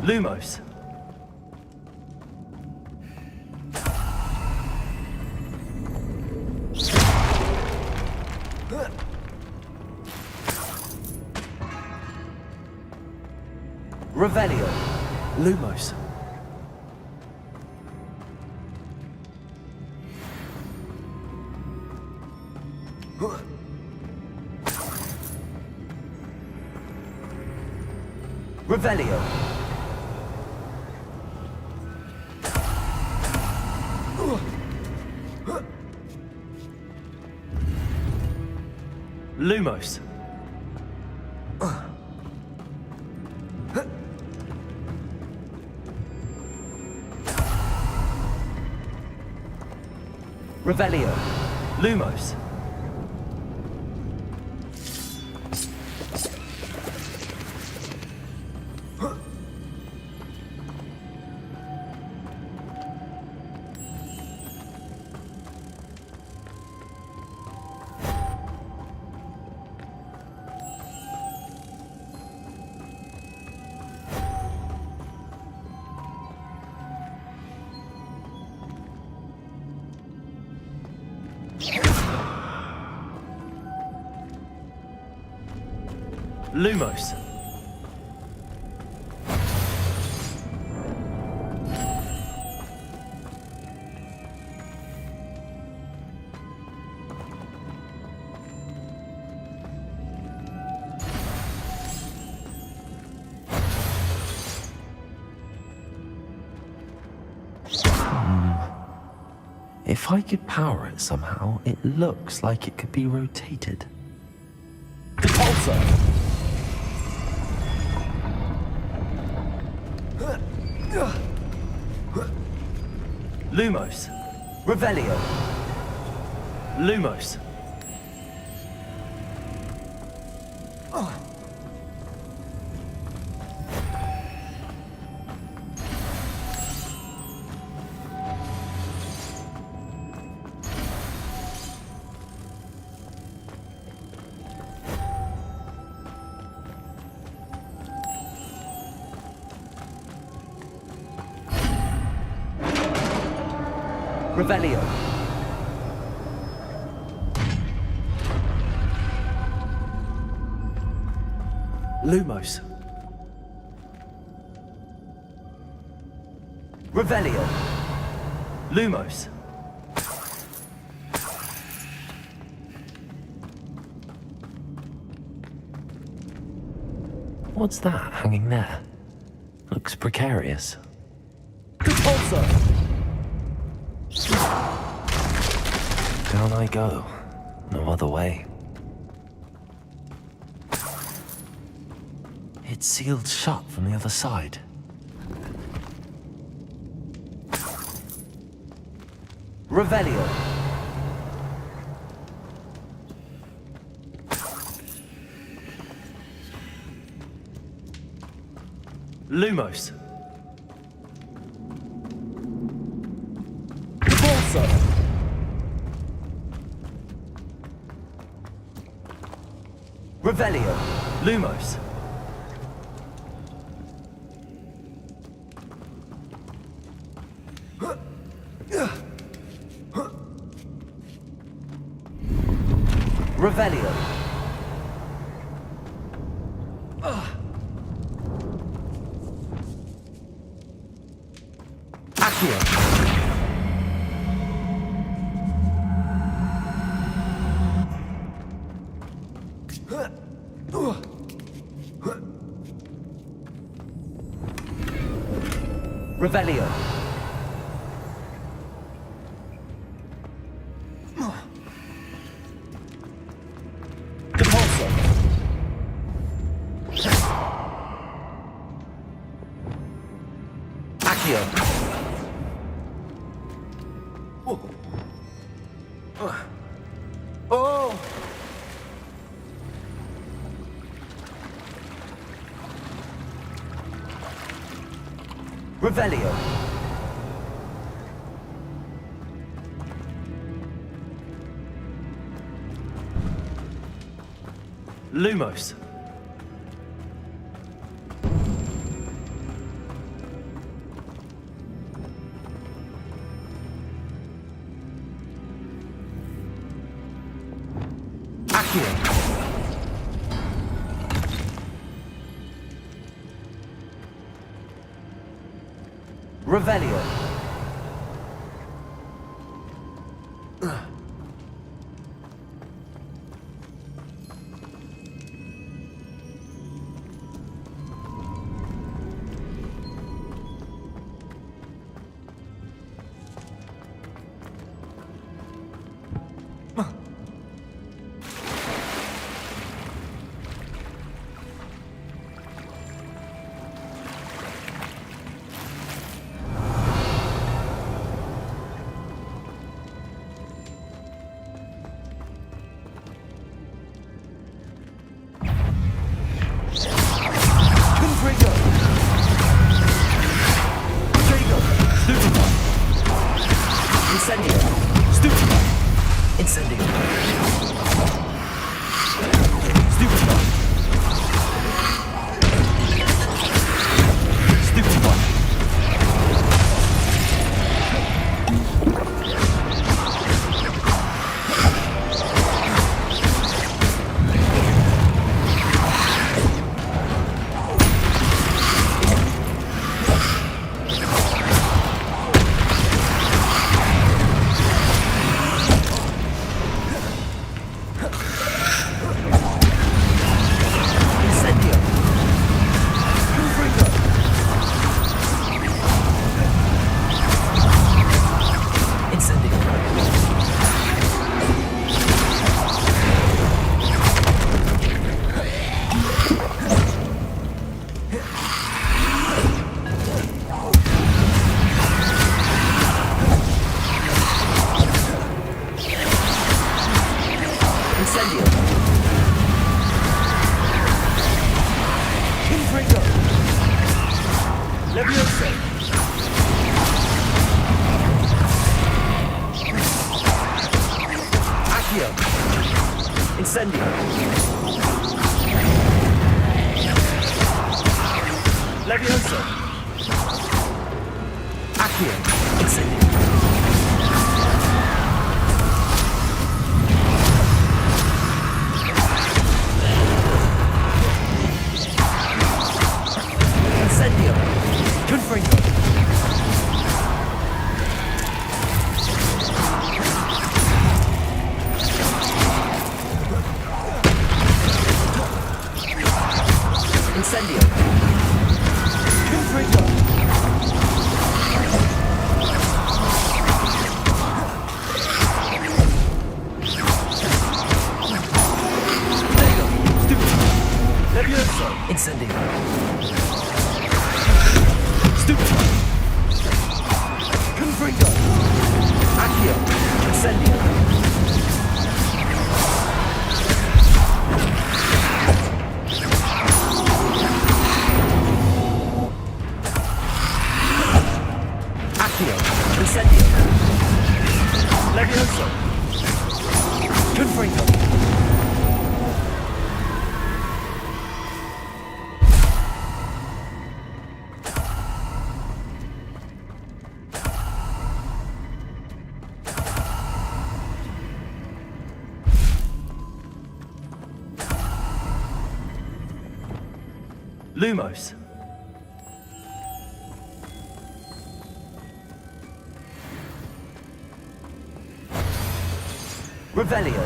Lumos. Revelio. Lumos. Revelio. Lumos. Revelio. Lumos. Lumos. If I could power it somehow, it looks like it could be rotated. Repulsor! Lumos. Revelio. Lumos. Revelio. Lumos. Revelio. Lumos. What's that hanging there? Looks precarious. Repulsor! Down I go. No other way. It's sealed shut from the other side. Revelio. Lumos. Repulsor. Revelio. Lumos. Revelio. Accio. Revelio. Repulsor. Accio. Oh! Revelio. Lumos. Accio. Revelio. Lumos. Revelio.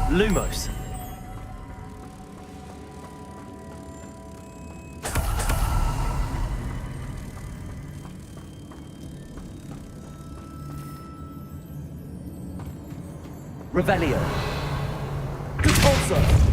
Lumos. Revelio. Repulsor.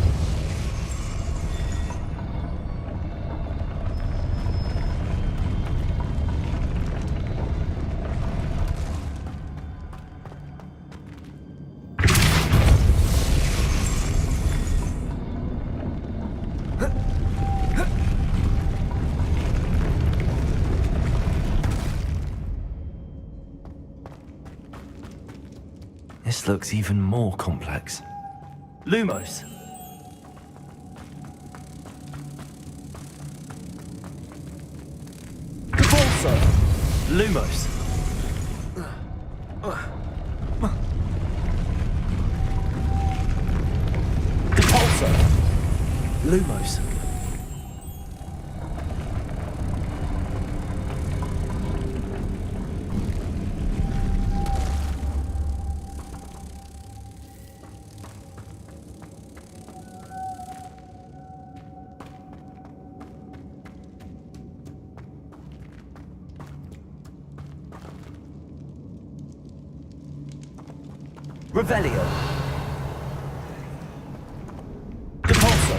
This looks even more complex. Lumos. Repulsor. Lumos. Depulso. Lumos. Revelio. Depulso.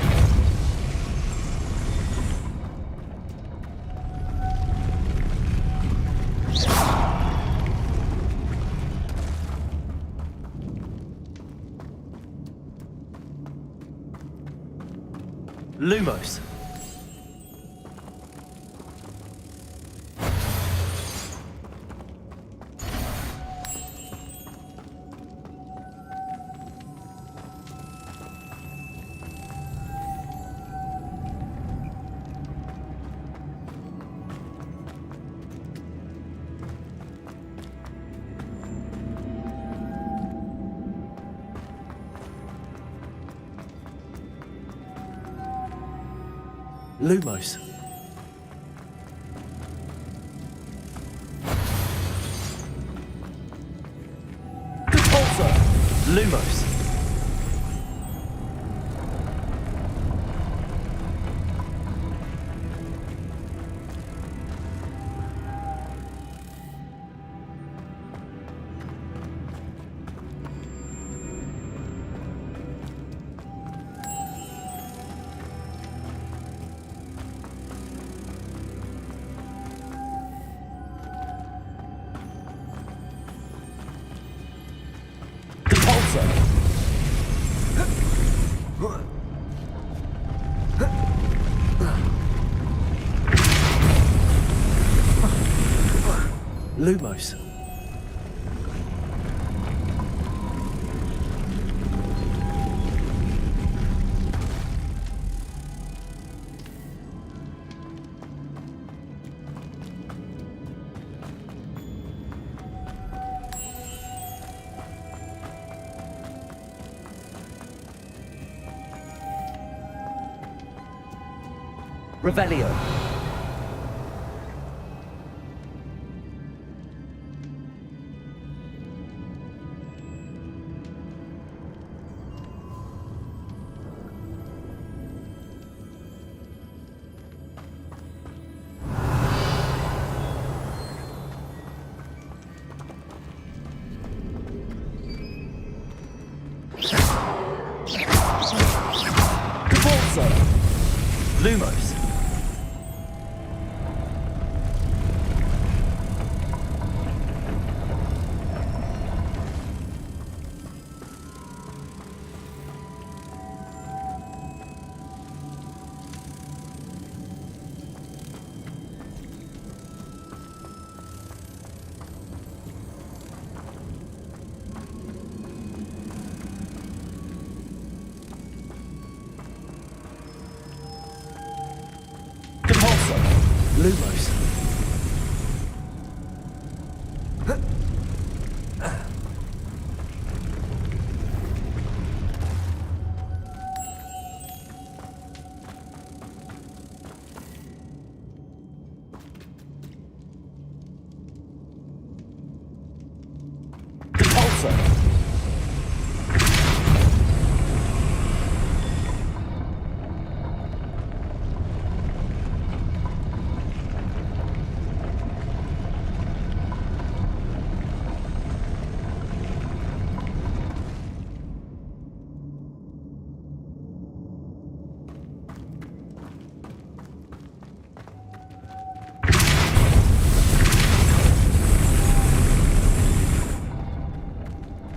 Lumos. Lumos. Depulso. Lumos. Lumos. Revelio. Depulso. Lumos. Depulso. Lumos. Depulso.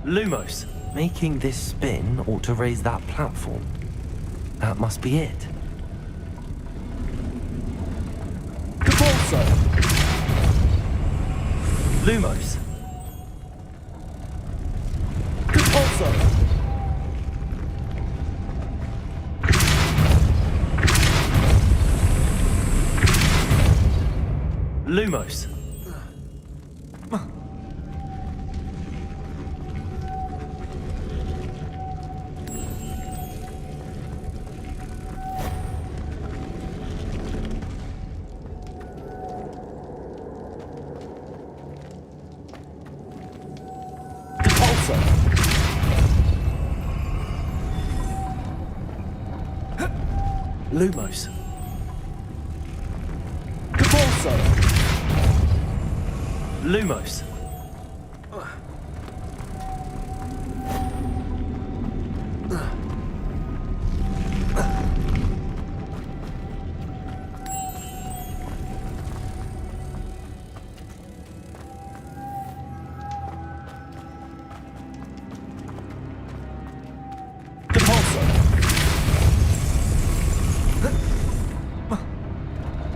Lumos. Making this spin ought to raise that platform. That must be it. Depulso. Lumos. Depulso. Lumos. Repulsor! Lumos. Repulsor! Lumos.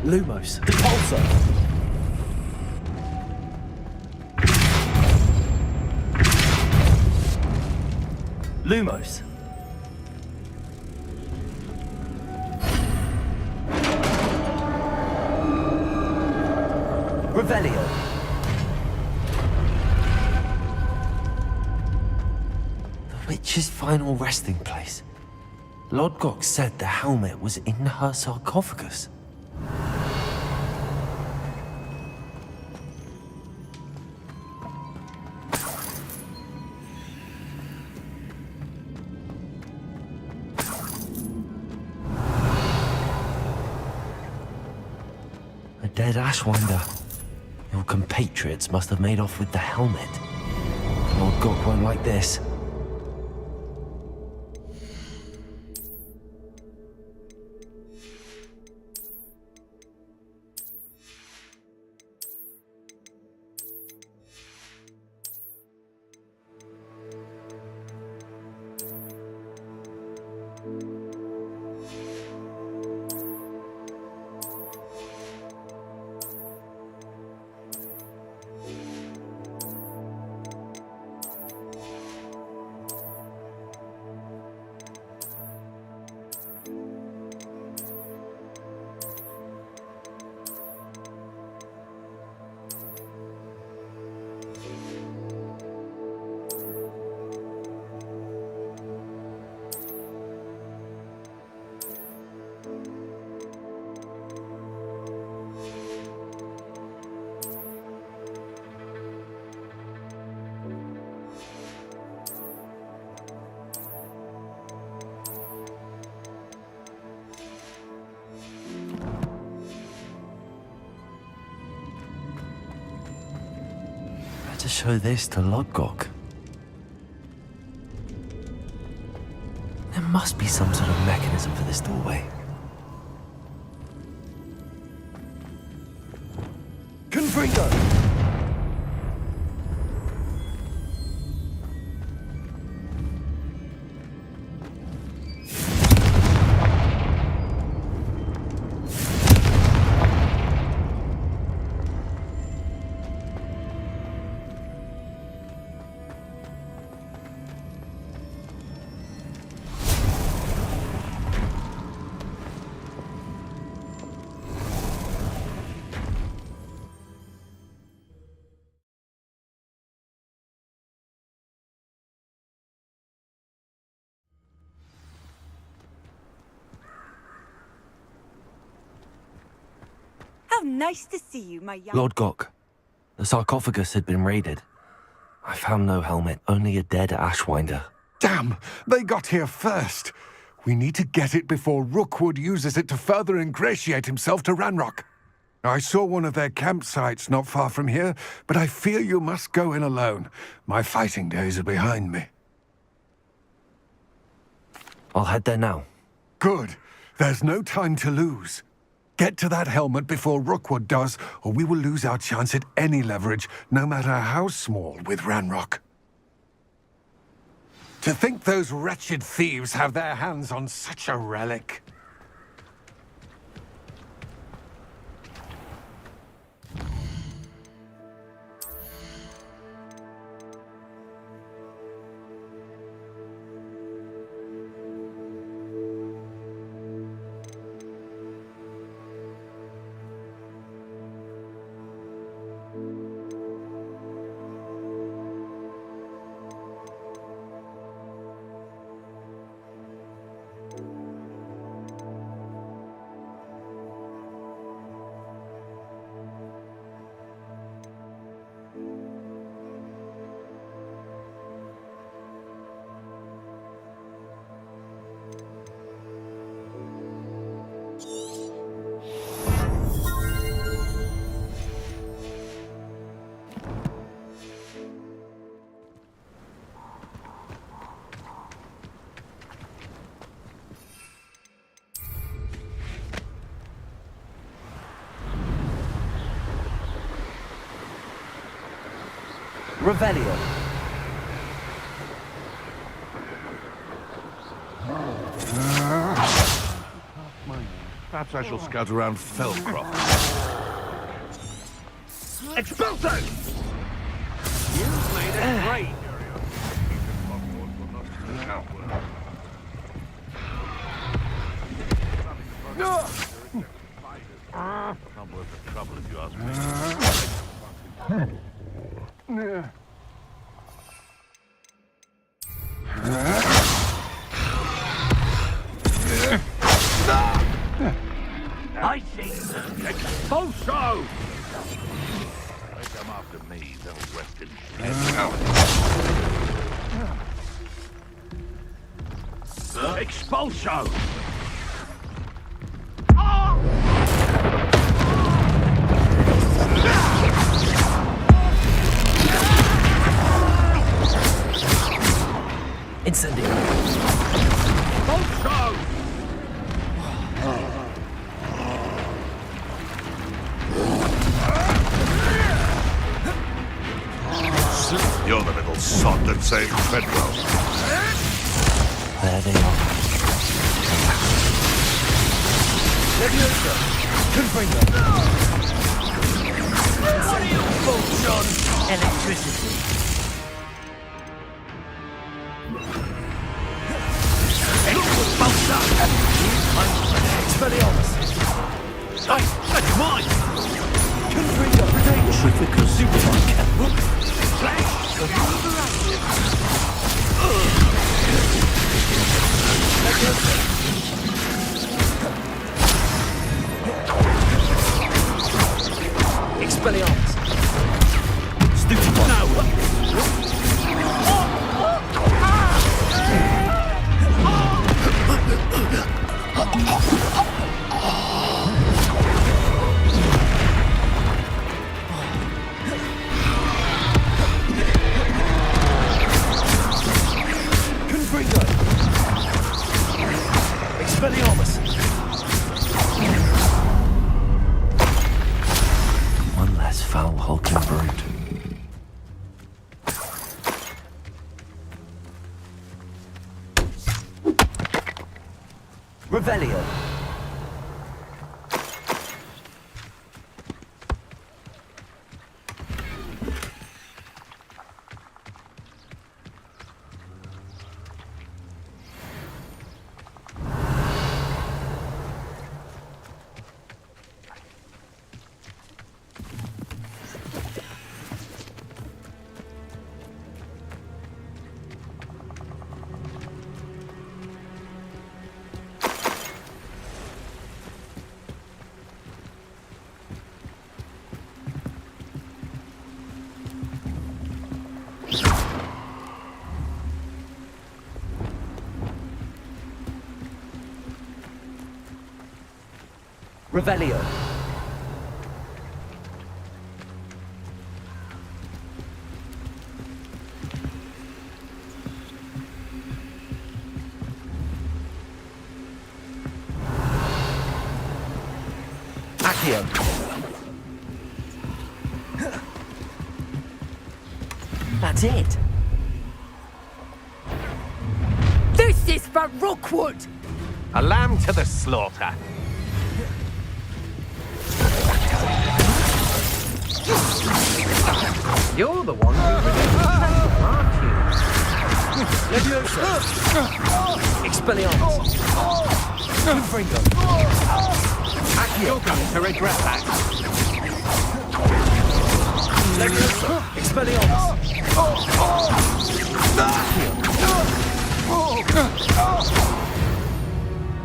Lumos. Repulsor! Lumos. Revelio. The witch's final resting place. Lodgok said the helmet was in her sarcophagus. A dead Ashwinder. Your compatriots must have made off with the helmet. Lodgok won't like this. To show this to Lodgok. There must be some sort of mechanism for this doorway. Confringo! How nice to see you, my young... Lodgok, the sarcophagus had been raided. I found no helmet, only a dead Ashwinder. Damn! They got here first. We need to get it before Rookwood uses it to further ingratiate himself to Ranrock. I saw one of their campsites not far from here, but I fear you must go in alone. My fighting days are behind me. I'll head there now. Good. There's no time to lose. Get to that helmet before Rookwood does, or we will lose our chance at any leverage, no matter how small, with Ranrock. To think those wretched thieves have their hands on such a relic. Revelio. Perhaps I shall scout around Felcroft. Expulso! You've made it great. Not worth the trouble if you ask me. I see. Expulso! They come after me, they'll rest in peace. Expulso! Incendio. Expulso! You're the little sod that saved Fedwell. There they are. Leviosa! Confringo! Bolton! Electricity! Expelliarmus! That's mine! Confringo! Trifica Supermarket! Flash! Expelliarmus! Stupefy! No! Confringo! Expelliarmus! One less foul-hulking brute. Revelio. Revelio. Accio. That's it. This is for Rookwood! A lamb to the slaughter. You're the one who redempted, aren't you? Leviosa! Expelliarmus! Confringo! You're going to regret that. Leviosa! Expelliarmus!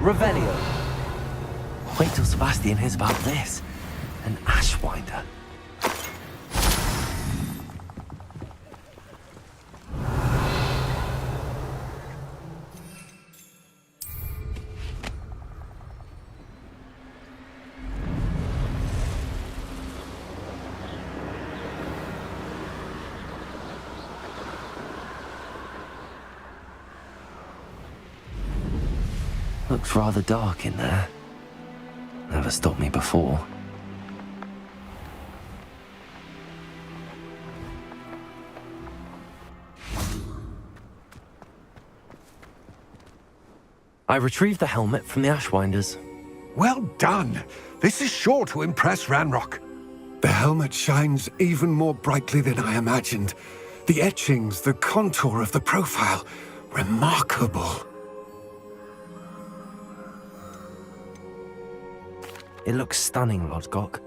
Revelio. Wait till Sebastian hears about this. An Ashwinder. Looks rather dark in there. Never stopped me before. I retrieved the helmet from the Ashwinders. Well done. This is sure to impress Ranrock. The helmet shines even more brightly than I imagined. The etchings, the contour of the profile, remarkable. It looks stunning, Lodgok.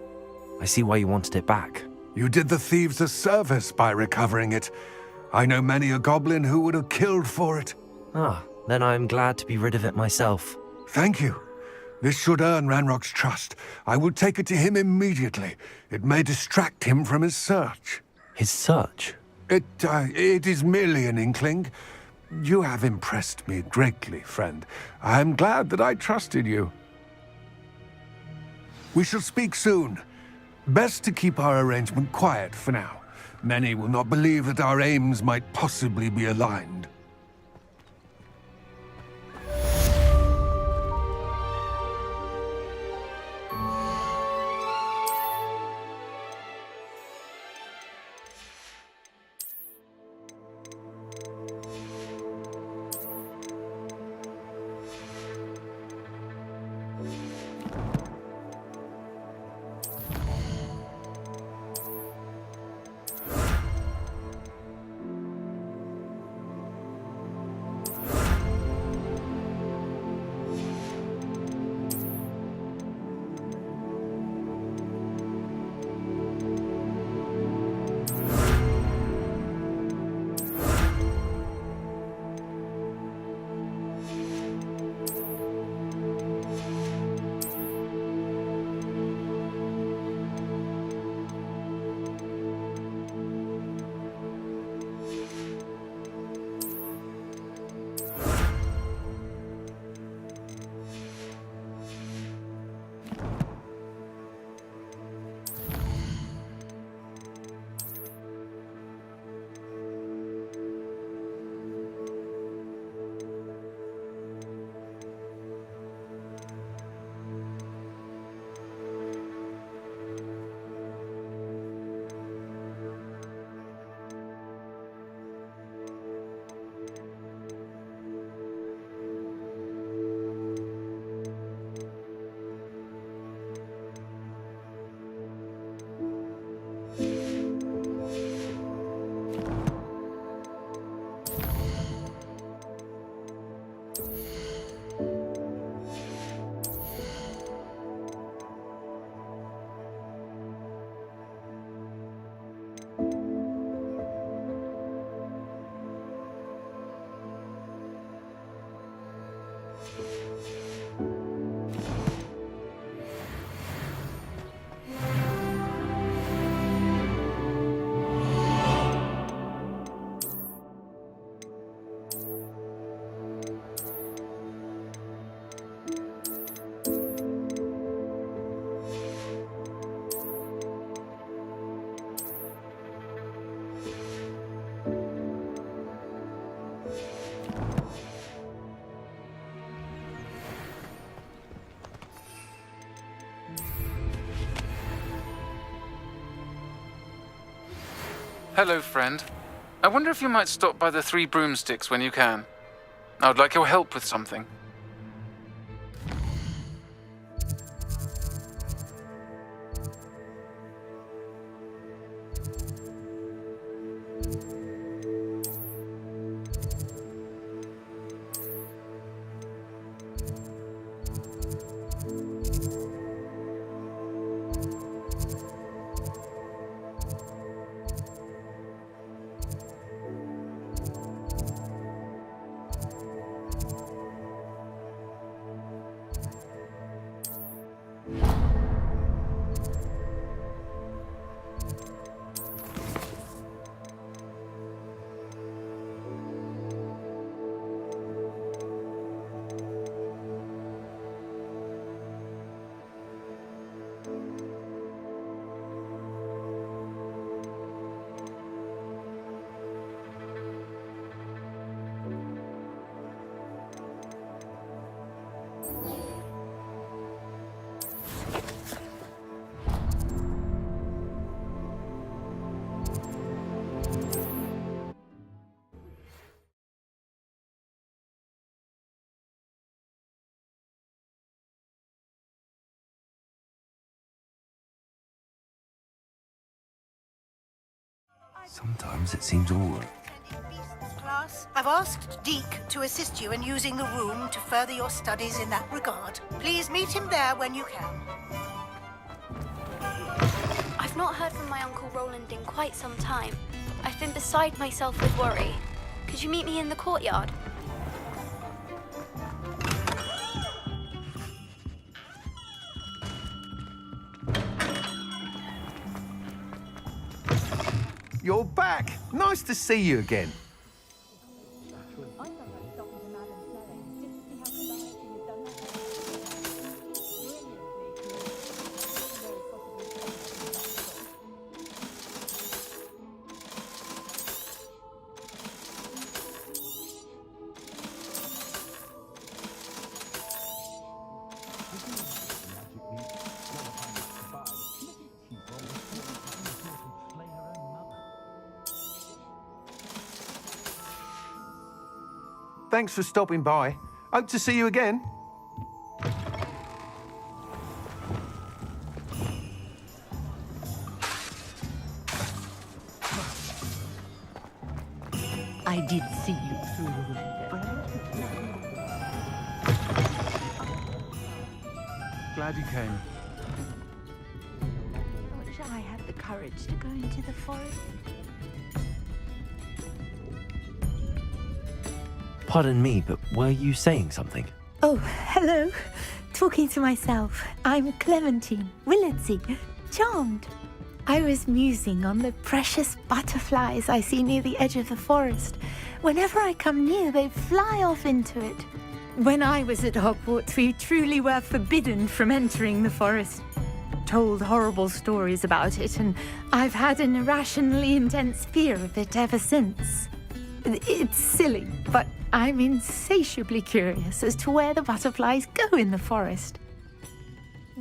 I see why you wanted it back. You did the thieves a service by recovering it. I know many a goblin who would have killed for it. Ah, then I am glad to be rid of it myself. Thank you. This should earn Ranrock's trust. I will take it to him immediately. It may distract him from his search. His search? It is merely an inkling. You have impressed me greatly, friend. I am glad that I trusted you. We shall speak soon. Best to keep our arrangement quiet for now. Many will not believe that our aims might possibly be aligned. Hello, friend. I wonder if you might stop by the Three Broomsticks when you can. I would like your help with something. Sometimes it seems all right. Class, I've asked Deke to assist you in using the room to further your studies in that regard. Please meet him there when you can. I've not heard from my Uncle Roland in quite some time. I've been beside myself with worry. Could you meet me in the courtyard? You're back. Nice to see you again. Thanks for stopping by. Hope to see you again. I did see you through the window. Glad you came. I wish I had the courage to go into the forest. Pardon me, but were you saying something? Oh, hello. Talking to myself. I'm Clementine, Willardsey, charmed. I was musing on the precious butterflies I see near the edge of the forest. Whenever I come near, they fly off into it. When I was at Hogwarts, we truly were forbidden from entering the forest. Told horrible stories about it, and I've had an irrationally intense fear of it ever since. It's silly, but I'm insatiably curious as to where the butterflies go in the forest.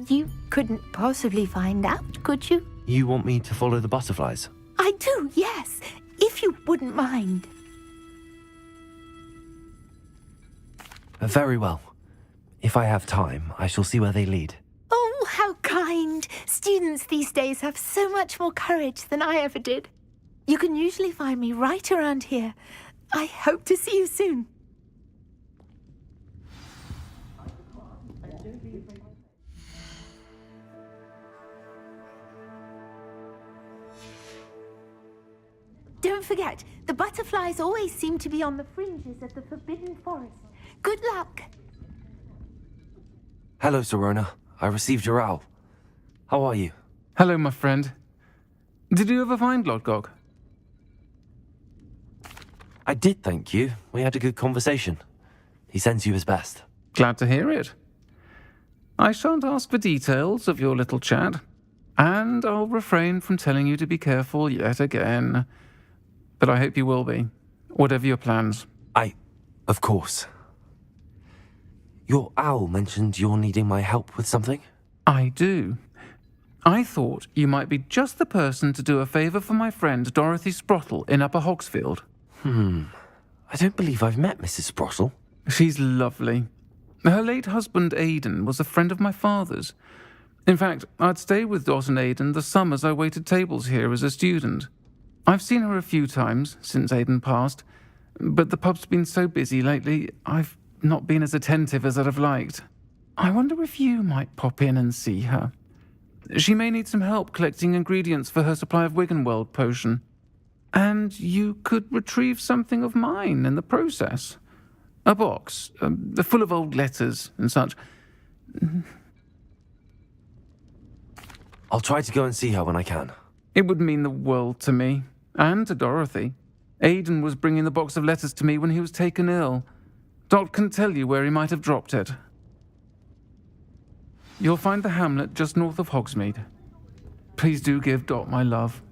You couldn't possibly find out, could you? You want me to follow the butterflies? I do, yes, if you wouldn't mind. Very well. If I have time, I shall see where they lead. Oh, how kind. Students these days have so much more courage than I ever did. You can usually find me right around here. I hope to see you soon. Don't forget, the butterflies always seem to be on the fringes of the Forbidden Forest. Good luck. Hello, Serona. I received your owl. How are you? Hello, my friend. Did you ever find Lodgok? I did, thank you. We had a good conversation. He sends you his best. Glad to hear it. I shan't ask for details of your little chat, and I'll refrain from telling you to be careful yet again. But I hope you will be, whatever your plans. Of course. Your owl mentioned you're needing my help with something? I do. I thought you might be just the person to do a favour for my friend Dorothy Sprottle in Upper Hogsfield. I don't believe I've met Mrs. Sprottle. She's lovely. Her late husband, Aidan, was a friend of my father's. In fact, I'd stayed with Dot and Aidan the summers I waited tables here as a student. I've seen her a few times since Aidan passed, but the pub's been so busy lately, I've not been as attentive as I'd have liked. I wonder if you might pop in and see her. She may need some help collecting ingredients for her supply of Wiggenweld potion. And you could retrieve something of mine in the process. A box, full of old letters and such. I'll try to go and see her when I can. It would mean the world to me, and to Dorothy. Aidan was bringing the box of letters to me when he was taken ill. Dot can tell you where he might have dropped it. You'll find the hamlet just north of Hogsmeade. Please do give Dot my love.